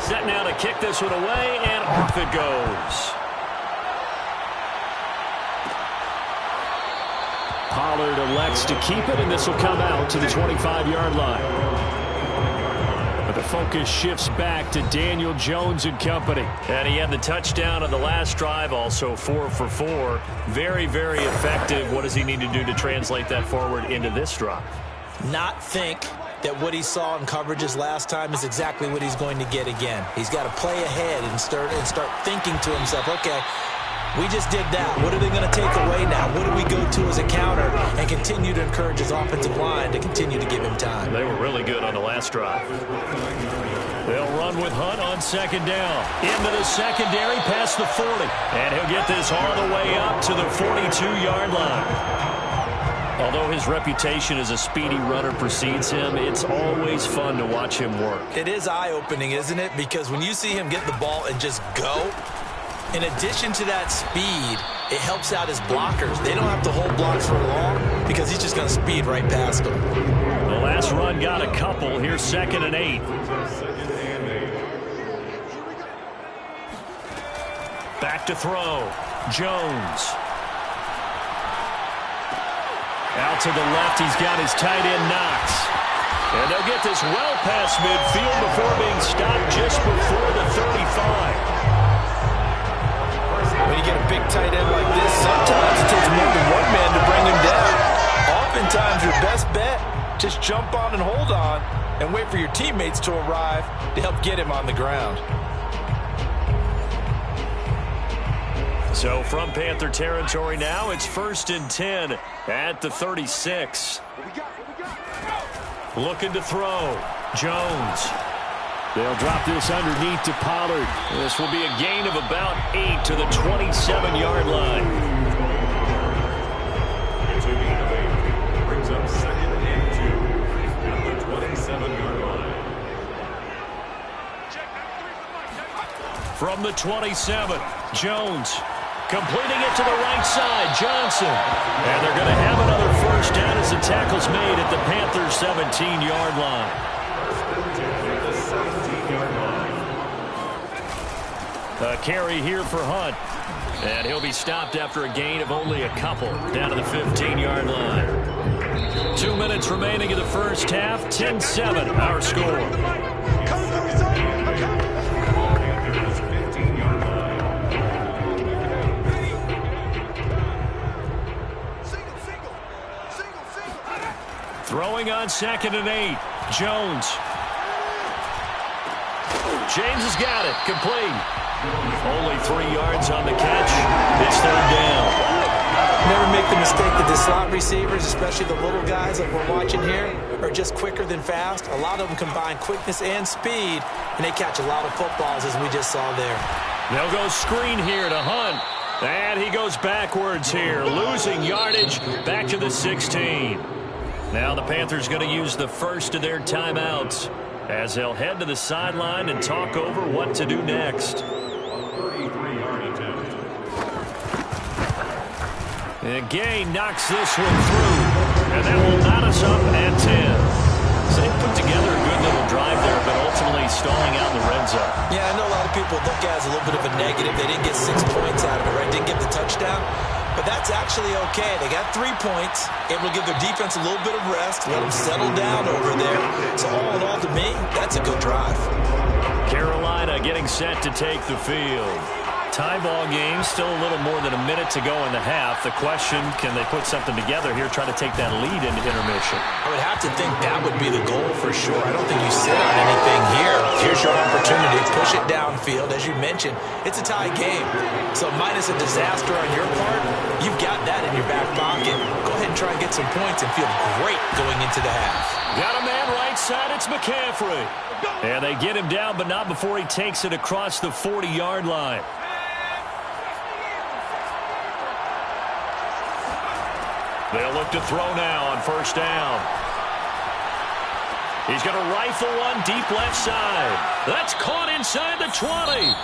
Set now to kick this one away, and off it goes. Pollard elects to keep it, and this will come out to the 25-yard line. But the focus shifts back to Daniel Jones and company. And he had the touchdown on the last drive, also 4 for 4. Very, very effective. What does he need to do to translate that forward into this drive? Not think that what he saw in coverages last time is exactly what he's going to get again. He's got to play ahead and start thinking to himself, okay, we just did that. What are they going to take away now? What do we go to as a counter? And continue to encourage his offensive line to continue to give him time. They were really good on the last drive. They'll run with Hunt on second down. Into the secondary past the 40. And he'll get this all the way up to the 42-yard line. Although his reputation as a speedy runner precedes him, it's always fun to watch him work. It is eye-opening, isn't it? Because when you see him get the ball and just go, in addition to that speed, it helps out his blockers. They don't have to hold blocks for long because he's just going to speed right past them. The last run got a couple. Here's 2nd and 8. Back to throw. Jones. Out to the left, he's got his tight end Knox. And they'll get this well past midfield before being stopped just before the 35. When you get a big tight end like this, sometimes it takes more than one man to bring him down. Oftentimes, your best bet, just jump on and hold on and wait for your teammates to arrive to help get him on the ground. So from Panther territory now, it's 1st and 10 at the 36. Looking to throw. Jones. They'll drop this underneath to Pollard. This will be a gain of about 8 to the 27-yard line. Brings up 2nd and 2 at the 27-yard line. From the 27, Jones. Completing it to the right side, Johnson. And they're going to have another first down as the tackle's made at the Panthers' 17-yard line. A carry here for Hunt. And he'll be stopped after a gain of only a couple down to the 15-yard line. 2 minutes remaining in the first half. 10-7, our score. Throwing on 2nd and 8. Jones. James has got it. Complete. Only 3 yards on the catch. It's 3rd down. Never make the mistake that the slot receivers, especially the little guys like we're watching here, are just quicker than fast. A lot of them combine quickness and speed, and they catch a lot of footballs, as we just saw there. They'll go screen here to Hunt. And he goes backwards here, losing yardage back to the 16. Now the Panthers going to use the first of their timeouts as they'll head to the sideline and talk over what to do next. And Gay knocks this one through, and that will knot us up at 10. So they put together a good little drive there, but ultimately stalling out in the red zone. Yeah, I know a lot of people look at it as a little bit of a negative. They didn't get 6 points out of it, right? Didn't get the touchdown. But that's actually okay. They got 3 points. It will give their defense a little bit of rest, let them settle down over there. So all in all, to me, that's a good drive. Carolina getting set to take the field. Tie ball game, still a little more than a minute to go in the half. The question, can they put something together here, try to take that lead into intermission? I would have to think that would be the goal for sure. I don't think you sit on anything here. Here's your opportunity. Push it downfield. As you mentioned, it's a tie game. So minus a disaster on your part, you've got that in your back pocket. Go ahead and try and get some points and feel great going into the half. Got a man right side. It's McCaffrey. And they get him down, but not before he takes it across the 40-yard line. They'll look to throw now on 1st down. He's going to rifle one deep left side. That's caught inside the 20.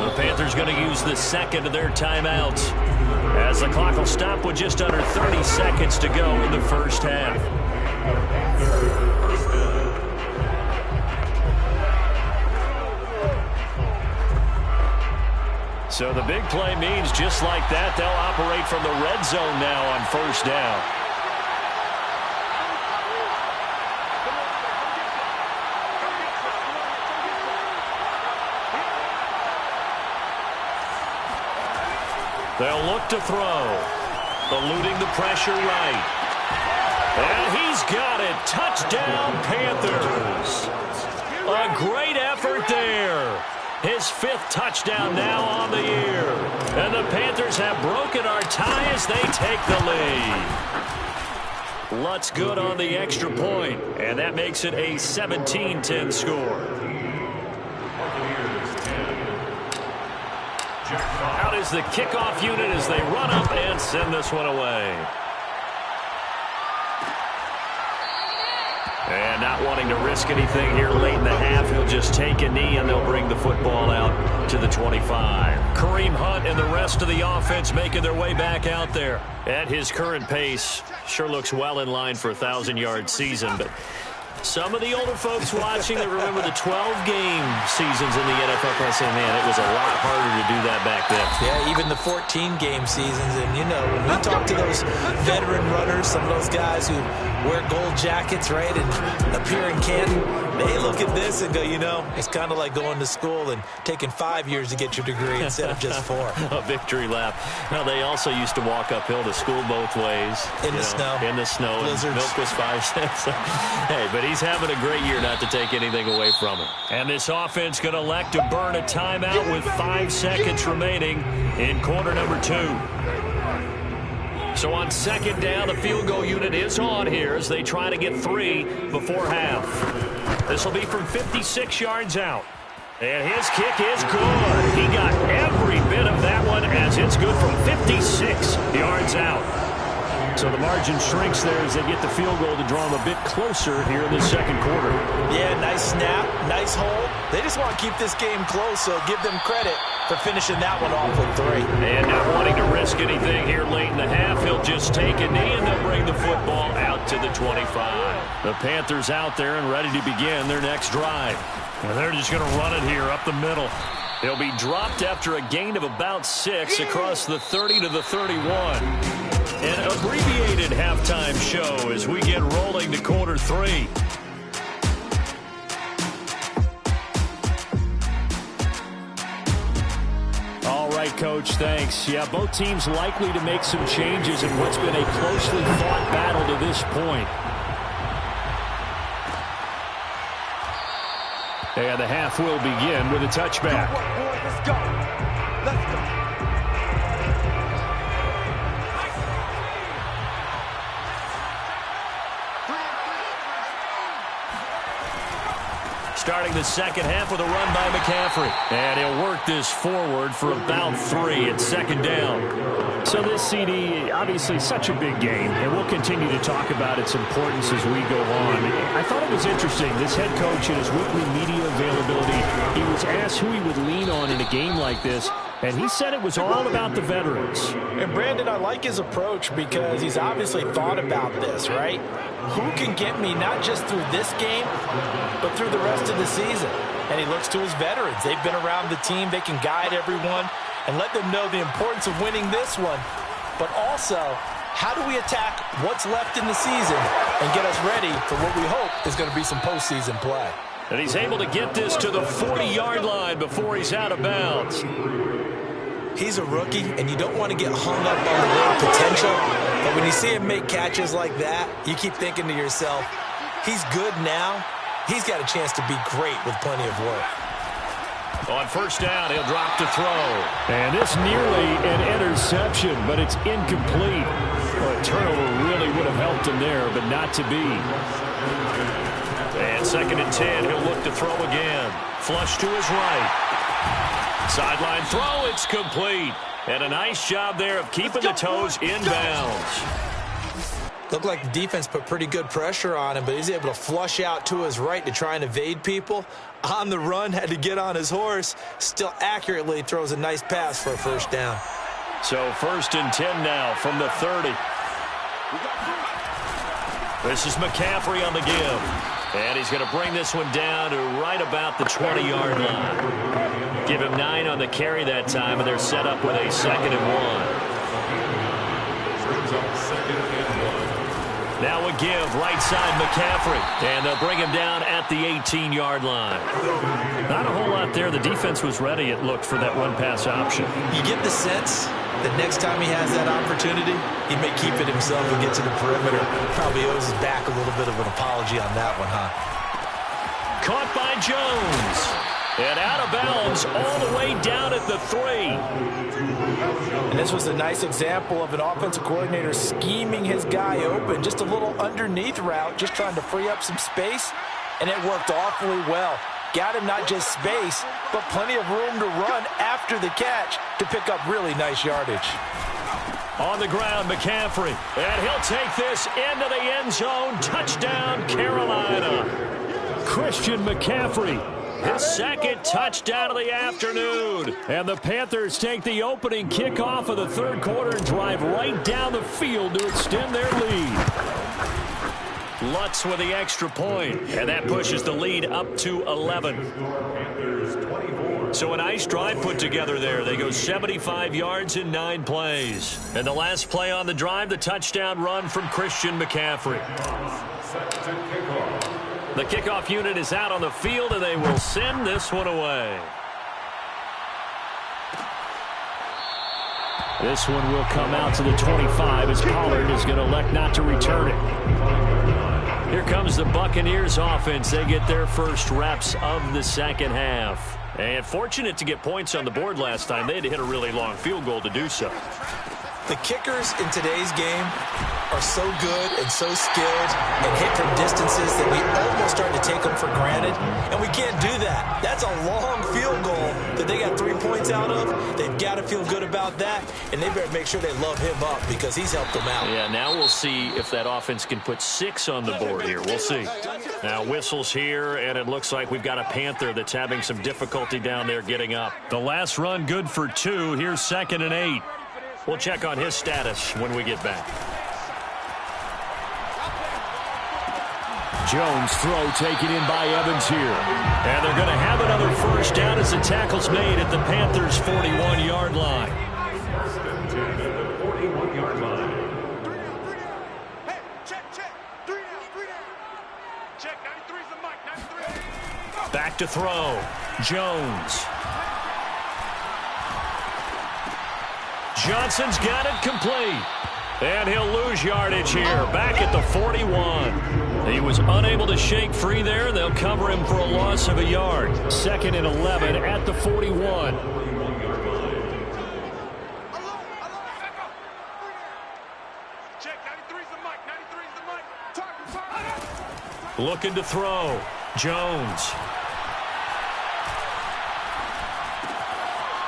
The Panthers going to use the 2nd of their timeouts as the clock will stop with just under 30 seconds to go in the first half. So the big play means just like that, they'll operate from the red zone now on 1st down. They'll look to throw. Eluding the pressure right. And he's got it. Touchdown, Panthers. A great effort there. His 5th touchdown now on the year. And the Panthers have broken our tie as they take the lead. Lutz good on the extra point, and that makes it a 17-10 score. Out is the kickoff unit as they run up and send this one away. And not wanting to risk anything here late in the half, he'll just take a knee and they'll bring the football out to the 25. Kareem Hunt and the rest of the offense making their way back out there. At his current pace, sure looks well in line for a 1,000-yard season, but some of the older folks watching that remember the 12-game seasons in the NFL can say, man, it was a lot harder to do that back then. Yeah, even the 14-game seasons. And, you know, when we talk to those veteran runners, some of those guys who wear gold jackets, right, and appear in Canton, they look at this and go, you know, it's kind of like going to school and taking 5 years to get your degree instead of just 4. A victory lap. Now, they also used to walk uphill to school both ways. In the snow. In the snow. Blizzards. Milk was 5 cents. Hey, but he's having a great year, not to take anything away from him. And this offense going to elect to burn a timeout with 5 seconds remaining in quarter number 2. So on 2nd down, the field goal unit is on here as they try to get 3 before half. This will be from 56 yards out. And his kick is good. He got every bit of that one as it's good from 56 yards out. So the margin shrinks there as they get the field goal to draw them a bit closer here in the 2nd quarter. Yeah, nice snap, nice hold. They just want to keep this game close, so give them credit for finishing that one off with 3. And not wanting to risk anything here late in the half, he'll just take a knee and they'll bring the football out to the 25. The Panthers out there and ready to begin their next drive. And they're just going to run it here up the middle. He'll be dropped after a gain of about 6 across the 30 to the 31. An abbreviated halftime show as we get rolling to quarter 3. All right, Coach, thanks. Yeah, both teams likely to make some changes in what's been a closely fought battle to this point. And the half will begin with a touchback. Let's go. Let's go. Starting the second half with a run by McCaffrey. And he'll work this forward for about 3 at second down. So this CD, obviously such a big game, and we'll continue to talk about its importance as we go on. I thought it was interesting. This head coach in his weekly media availability, he was asked who he would lean on in a game like this, and he said it was all about the veterans. And Brandon, I like his approach because he's obviously thought about this, right? Who can get me not just through this game, but through the rest of the season? And he looks to his veterans. They've been around the team. They can guide everyone and let them know the importance of winning this one. But also, how do we attack what's left in the season and get us ready for what we hope is going to be some postseason play? And he's able to get this to the 40-yard line before he's out of bounds. He's a rookie, and you don't want to get hung up on the word potential. But when you see him make catches like that, you keep thinking to yourself, he's good now. He's got a chance to be great with plenty of work. On first down, he'll drop to throw. And it's nearly an interception, but it's incomplete. Well, a turnover really would have helped him there, but not to be. And second and 10, he'll look to throw again. Flush to his right. Sideline throw, it's complete. And a nice job there of keeping the toes inbounds. Looked like the defense put pretty good pressure on him, but he's able to flush out to his right to try and evade people. On the run, had to get on his horse. Still accurately throws a nice pass for a first down. So first and 10 now from the 30. This is McCaffrey on the give. And he's going to bring this one down to right about the 20-yard line. Give him 9 on the carry that time, and they're set up with a second and 1. Now a give, right side McCaffrey. And they'll bring him down at the 18-yard line. Not a whole lot there. The defense was ready, it looked, for that run-pass option. You get the sense that next time he has that opportunity, he may keep it himself and get to the perimeter. Probably owes his back a little bit of an apology on that one, huh? Caught by Jones. And out of bounds all the way down at the 3. And this was a nice example of an offensive coordinator scheming his guy open. Just a little underneath route, just trying to free up some space. And it worked awfully well. Got him not just space, but plenty of room to run after the catch to pick up really nice yardage. On the ground, McCaffrey. And he'll take this into the end zone. Touchdown, Carolina. Christian McCaffrey. His second touchdown of the afternoon. And the Panthers take the opening kickoff of the third quarter and drive right down the field to extend their lead. Lutz with the extra point, and that pushes the lead up to 11. So a nice drive put together there. They go 75 yards in 9 plays. And the last play on the drive, the touchdown run from Christian McCaffrey. The kickoff unit is out on the field, and they will send this one away. This one will come out to the 25 as Pollard is going to elect not to return it. Here comes the Buccaneers offense. They get their first reps of the second half. And fortunate to get points on the board last time. They had to hit a really long field goal to do so. The kickers in today's game are so good and so skilled and hit from distances that we almost start to take them for granted, and we can't do that. That's a long field goal that they got 3 points out of. They've got to feel good about that, and they better make sure they love him up because he's helped them out. Yeah, now we'll see if that offense can put 6 on the board here. We'll see. Now whistles here, and it looks like we've got a Panther that's having some difficulty down there getting up. The last run good for 2. Here's 2nd and 8. We'll check on his status when we get back. Jones throw taken in by Evans here. And they're going to have another first down as the tackle's made at the Panthers' 41-yard line. to throw. Jones. Johnson's got it complete. And he'll lose yardage here, back at the 41. He was unable to shake free there. They'll cover him for a loss of a yard. 2nd and 11 at the 41. Looking to throw. Jones.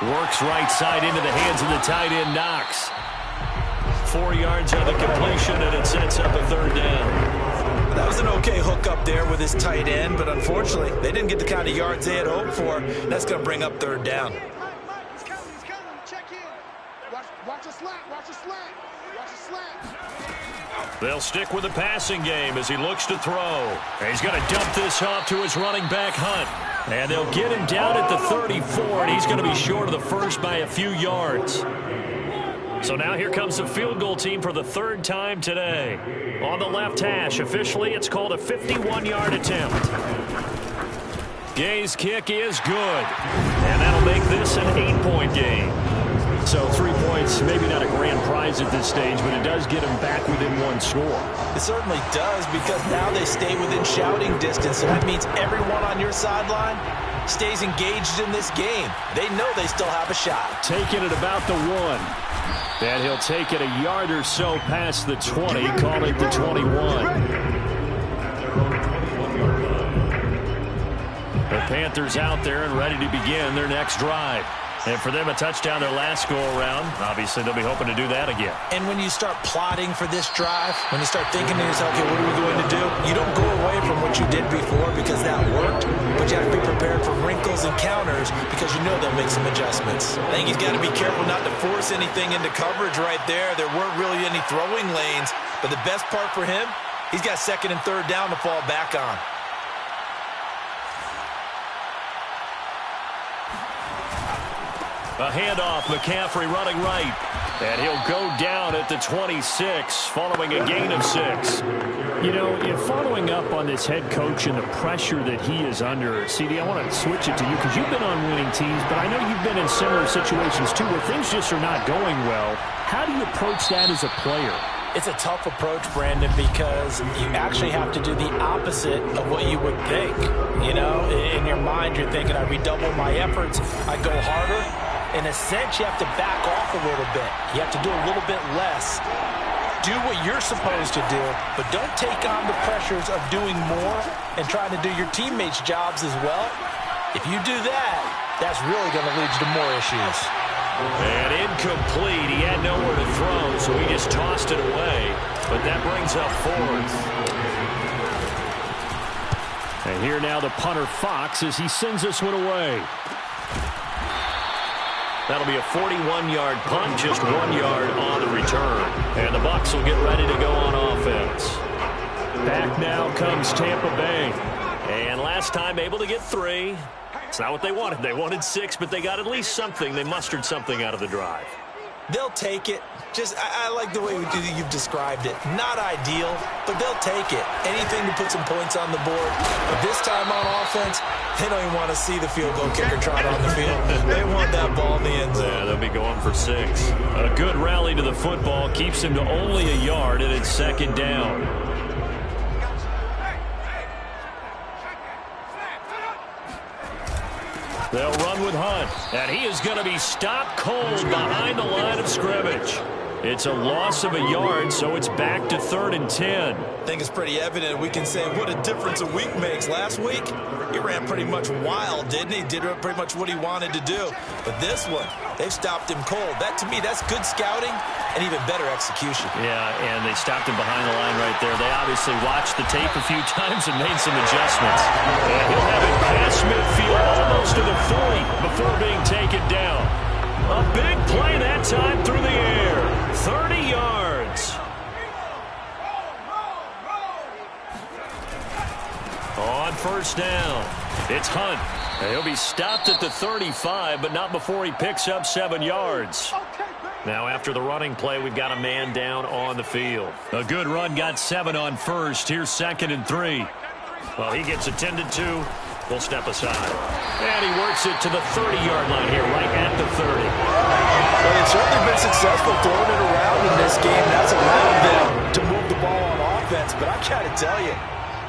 Works right side into the hands of the tight end, Knox. 4 yards on the completion, and it sets up a 3rd down. That was an okay hook up there with his tight end, but unfortunately, they didn't get the kind of yards they had hoped for. That's going to bring up 3rd down. He's coming. Check in. Watch a slant. Watch a slant. Watch a slant. They'll stick with the passing game as he looks to throw. And he's going to dump this off to his running back, Hunt. And they'll get him down at the 34, and he's going to be short of the first by a few yards. So now here comes the field goal team for the 3rd time today. On the left hash, officially it's called a 51-yard attempt. Gay's kick is good. And that'll make this an 8-point game. So 3 points, maybe not a grand prize at this stage, but it does get them back within 1 score. It certainly does, because now they stay within shouting distance, so that means everyone on your sideline stays engaged in this game. They know they still have a shot. Taking it about the 1. And he'll take it a yard or so past the 20, call it the 21. The Panthers out there and ready to begin their next drive. And for them, a touchdown their last go-around. Obviously, they'll be hoping to do that again. And when you start plotting for this drive, when you start thinking to yourself, okay, what are we going to do? You don't go away from what you did before because that worked, but you have to be prepared for wrinkles and counters because you know they'll make some adjustments. I think he's got to be careful not to force anything into coverage right there. There weren't really any throwing lanes, but the best part for him, he's got 2nd and 3rd down to fall back on. A handoff, McCaffrey running right. And he'll go down at the 26, following a gain of 6. You know, following up on this head coach and the pressure that he is under, CD, I want to switch it to you because you've been on winning teams, but I know you've been in similar situations too where things just are not going well. How do you approach that as a player? It's a tough approach, Brandon, because you actually have to do the opposite of what you would think. You know, in your mind, you're thinking, I redouble my efforts, I go harder. In a sense, you have to back off a little bit. You have to do a little bit less. Do what you're supposed to do, but don't take on the pressures of doing more and trying to do your teammates' jobs as well. If you do that, that's really going to lead you to more issues. And incomplete. He had nowhere to throw, so he just tossed it away. But that brings up 4th. And here now the punter, Fox, as he sends this one away. That'll be a 41-yard punt, just 1 yard on the return. And the Bucs will get ready to go on offense. Back now comes Tampa Bay. And last time able to get 3. It's not what they wanted. They wanted 6, but they got at least something. They mustered something out of the drive. They'll take it. Just, I like the way you've described it. Not ideal, but they'll take it. Anything to put some points on the board. But this time on offense, they don't even want to see the field goal kicker trot on the field. They want that ball in the end zone. Yeah, they'll be going for 6. A good rally to the football keeps him to only a yard, and it's 2nd down. They'll run with Hunt, and he is going to be stopped cold behind the line of scrimmage. It's a loss of a yard, so it's back to 3rd and 10. I think it's pretty evident. We can say what a difference a week makes. Last week, he ran pretty much wild, didn't he? Did pretty much what he wanted to do. But this one, they've stopped him cold. That, to me, that's good scouting and even better execution. Yeah, and they stopped him behind the line right there. They obviously watched the tape a few times and made some adjustments. And he'll have it past midfield, almost to the 40 before being taken down. A big play that time through the air. 30 yards. On 1st down, it's Hunt. He'll be stopped at the 35, but not before he picks up 7 yards. Now, after the running play, we've got a man down on the field. A good run got 7 on 1st. Here's 2nd and 3. Well, he gets attended to will step aside. And he works it to the 30-yard line here, right at the 30. Well, they've certainly been successful throwing it around in this game. That's allowed them to move the ball on offense. But I got to tell you,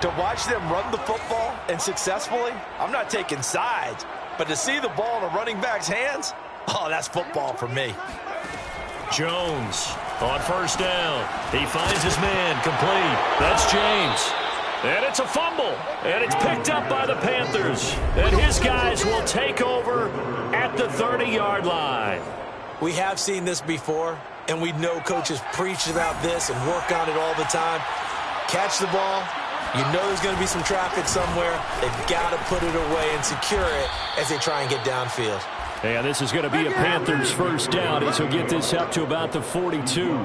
to watch them run the football and successfully, I'm not taking sides. But to see the ball in a running back's hands, oh, that's football for me. Jones on first down. He finds his man complete. That's James. And it's a fumble. And it's picked up by the Panthers. And his guys will take over at the 30-yard line. We have seen this before, and we know coaches preach about this and work on it all the time. Catch the ball. You know there's going to be some traffic somewhere. They've got to put it away and secure it as they try and get downfield. And this is going to be a Panthers first down as he'll get this up to about the 42.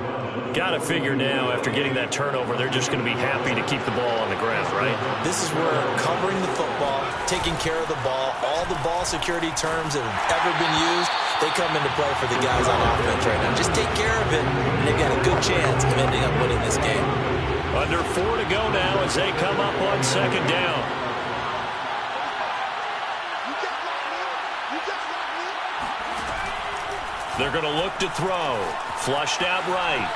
Got to figure now, after getting that turnover, they're just going to be happy to keep the ball on the ground, right? This is where covering the football, taking care of the ball, all the ball security terms that have ever been used, they come into play for the guys on offense right now. Just take care of it, and they've got a good chance of ending up winning this game. Under 4 to go now as they come up on second down. They're going to look to throw. Flushed out right.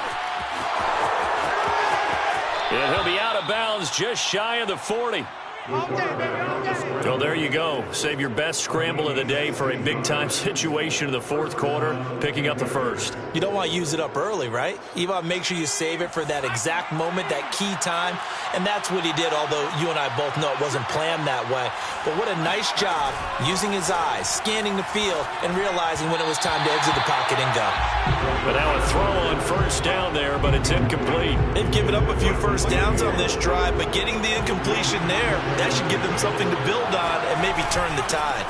And he'll be out of bounds just shy of the 40. Well, there you go. Save your best scramble of the day for a big-time situation in the fourth quarter, picking up the first. You don't want to use it up early, right? You want to make sure you save it for that exact moment, that key time. And that's what he did, although you and I both know it wasn't planned that way. But what a nice job using his eyes, scanning the field, and realizing when it was time to exit the pocket and go. But now a throw on first down there, but it's incomplete. They've given up a few first downs on this drive, but getting the incompletion there, that should give them something to build on and maybe turn the tide.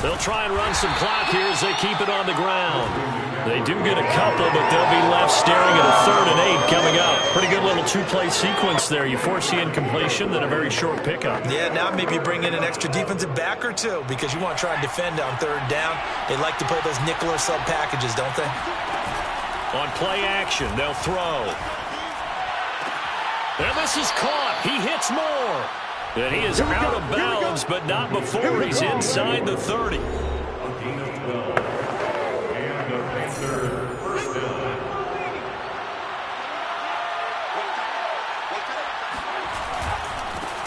They'll try and run some clock here as they keep it on the ground. They do get a couple, but they'll be left staring at a 3rd and 8 coming up. Pretty good little two-play sequence there. You force the incompletion, then a very short pickup. Yeah, now maybe bring in an extra defensive back or two because you want to try and defend on 3rd down. They like to play those nickel or sub packages, don't they? On play action, they'll throw. And this is caught. He hits more. And he is out of bounds, but not before he's inside the 30.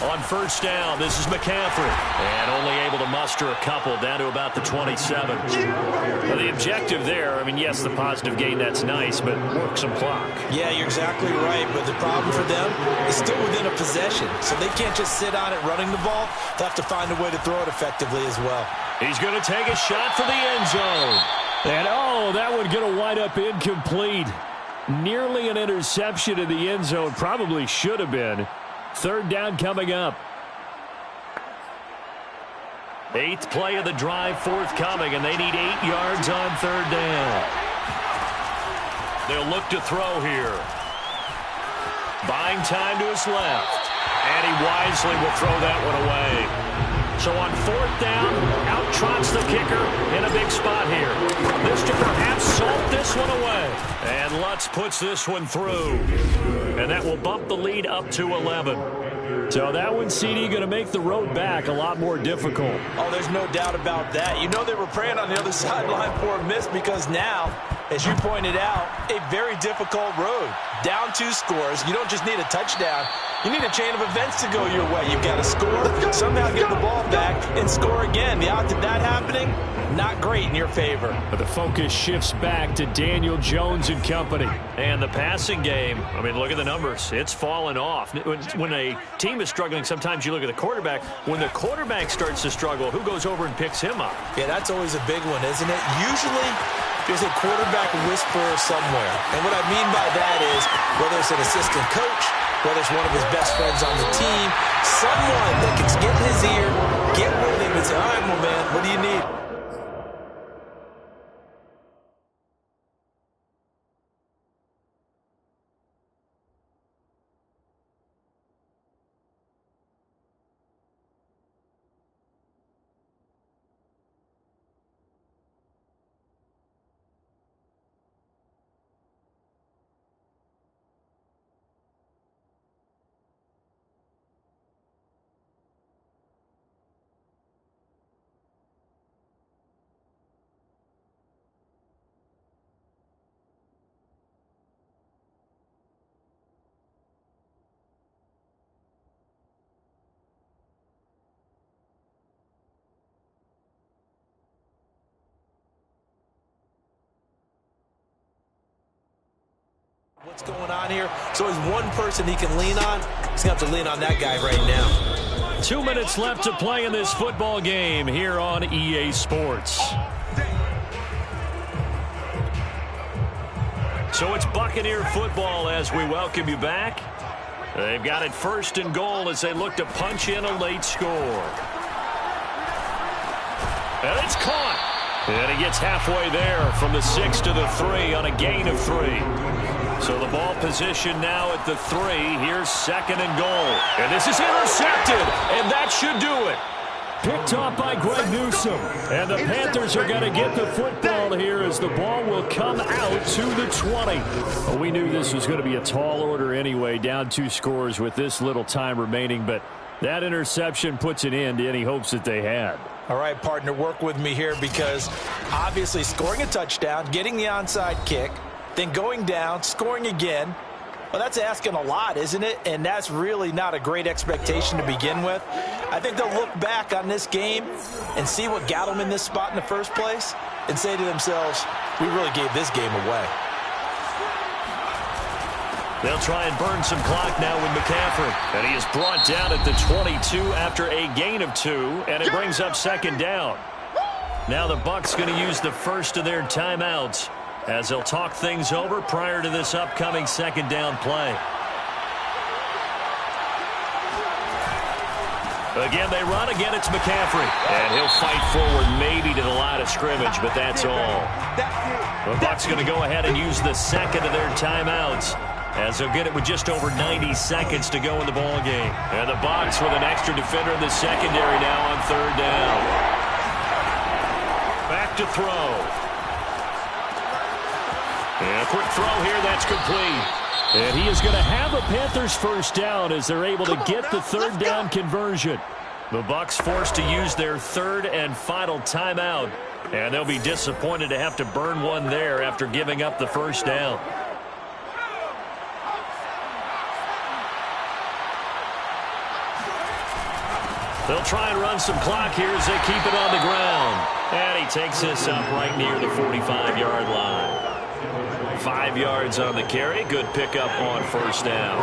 On first down, this is McCaffrey. And only able to muster a couple down to about the 27. Well, the objective there, I mean, yes, the positive gain, that's nice, but work some clock. Yeah, you're exactly right, but the problem for them is still within a possession. So they can't just sit on it running the ball. They'll have to find a way to throw it effectively as well. He's going to take a shot for the end zone. And, oh, that one going to wind up incomplete. Nearly an interception in the end zone. Probably should have been. 3rd down coming up. 8th play of the drive forthcoming, and they need 8 yards on 3rd down. They'll look to throw here. Buying time to his left. And he wisely will throw that one away. So on 4th down, out trots the kicker in a big spot here. This to perhaps salt this one away. And Lutz puts this one through. And that will bump the lead up to 11. So that one, CD, going to make the road back a lot more difficult. Oh, there's no doubt about that. You know they were praying on the other sideline for a miss because now, as you pointed out, a very difficult road. Down 2 scores. You don't just need a touchdown. You need a chain of events to go your way. You've got to score, somehow get the ball back, and score again. The odds of that happening, not great in your favor. But the focus shifts back to Daniel Jones and company. And the passing game, I mean, look at the numbers. It's fallen off. When a team is struggling, sometimes you look at the quarterback. When the quarterback starts to struggle, who goes over and picks him up? Yeah, that's always a big one, isn't it? Usually, there's a quarterback whisperer somewhere. And what I mean by that is, whether it's an assistant coach, whether it's one of his best friends on the team, someone that can get in his ear, get with him and say, all right, my man, what do you need? What's going on here? So there's one person he can lean on. He's going to have to lean on that guy right now. 2 minutes left to play in this football game here on EA Sports. So it's Buccaneer football as we welcome you back. They've got it 1st and goal as they look to punch in a late score. And it's caught. And he gets halfway there from the 6 to the 3 on a gain of 3. So the ball position now at the 3. Here's 2nd and goal. And this is intercepted. And that should do it. Picked off by Greg Newsome. And the Panthers are going to get the football here as the ball will come out to the 20. Well, we knew this was going to be a tall order anyway, down 2 scores with this little time remaining. But that interception puts an end to any hopes that they had. All right, partner, work with me here because obviously scoring a touchdown, getting the onside kick, then going down, scoring again. Well, that's asking a lot, isn't it? And that's really not a great expectation to begin with. I think they'll look back on this game and see what got them in this spot in the first place and say to themselves, we really gave this game away. They'll try and burn some clock now with McCaffrey. And he is brought down at the 22 after a gain of 2, and it brings up 2nd down. Now the Bucs going to use the first of their timeouts as they'll talk things over prior to this upcoming 2nd down play. Again, they run. Again, it's McCaffrey. And he'll fight forward maybe to the line of scrimmage, but that's all. The Bucs going to go ahead and use the 2nd of their timeouts as they'll get it with just over 90 seconds to go in the ball game. And the Bucs with an extra defender in the secondary now on 3rd down. Back to throw. And a quick throw here, that's complete. And he is going to have a Panthers 1st down as they're able to get the 3rd down conversion. The Bucs forced to use their 3rd and final timeout. And they'll be disappointed to have to burn one there after giving up the 1st down. They'll try and run some clock here as they keep it on the ground. And he takes this up right near the 45-yard line. 5 yards on the carry. Good pickup on 1st down.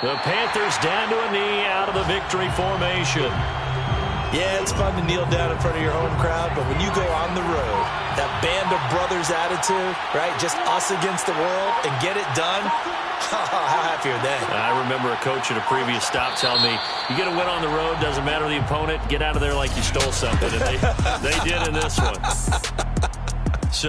The Panthers down to a knee out of the victory formation. Yeah, it's fun to kneel down in front of your home crowd, but when you go on the road, that band of brothers attitude, right, just us against the world, and get it done, how happy are they? I remember a coach at a previous stop telling me, you get a win on the road, doesn't matter the opponent, get out of there like you stole something, and they did in this one. So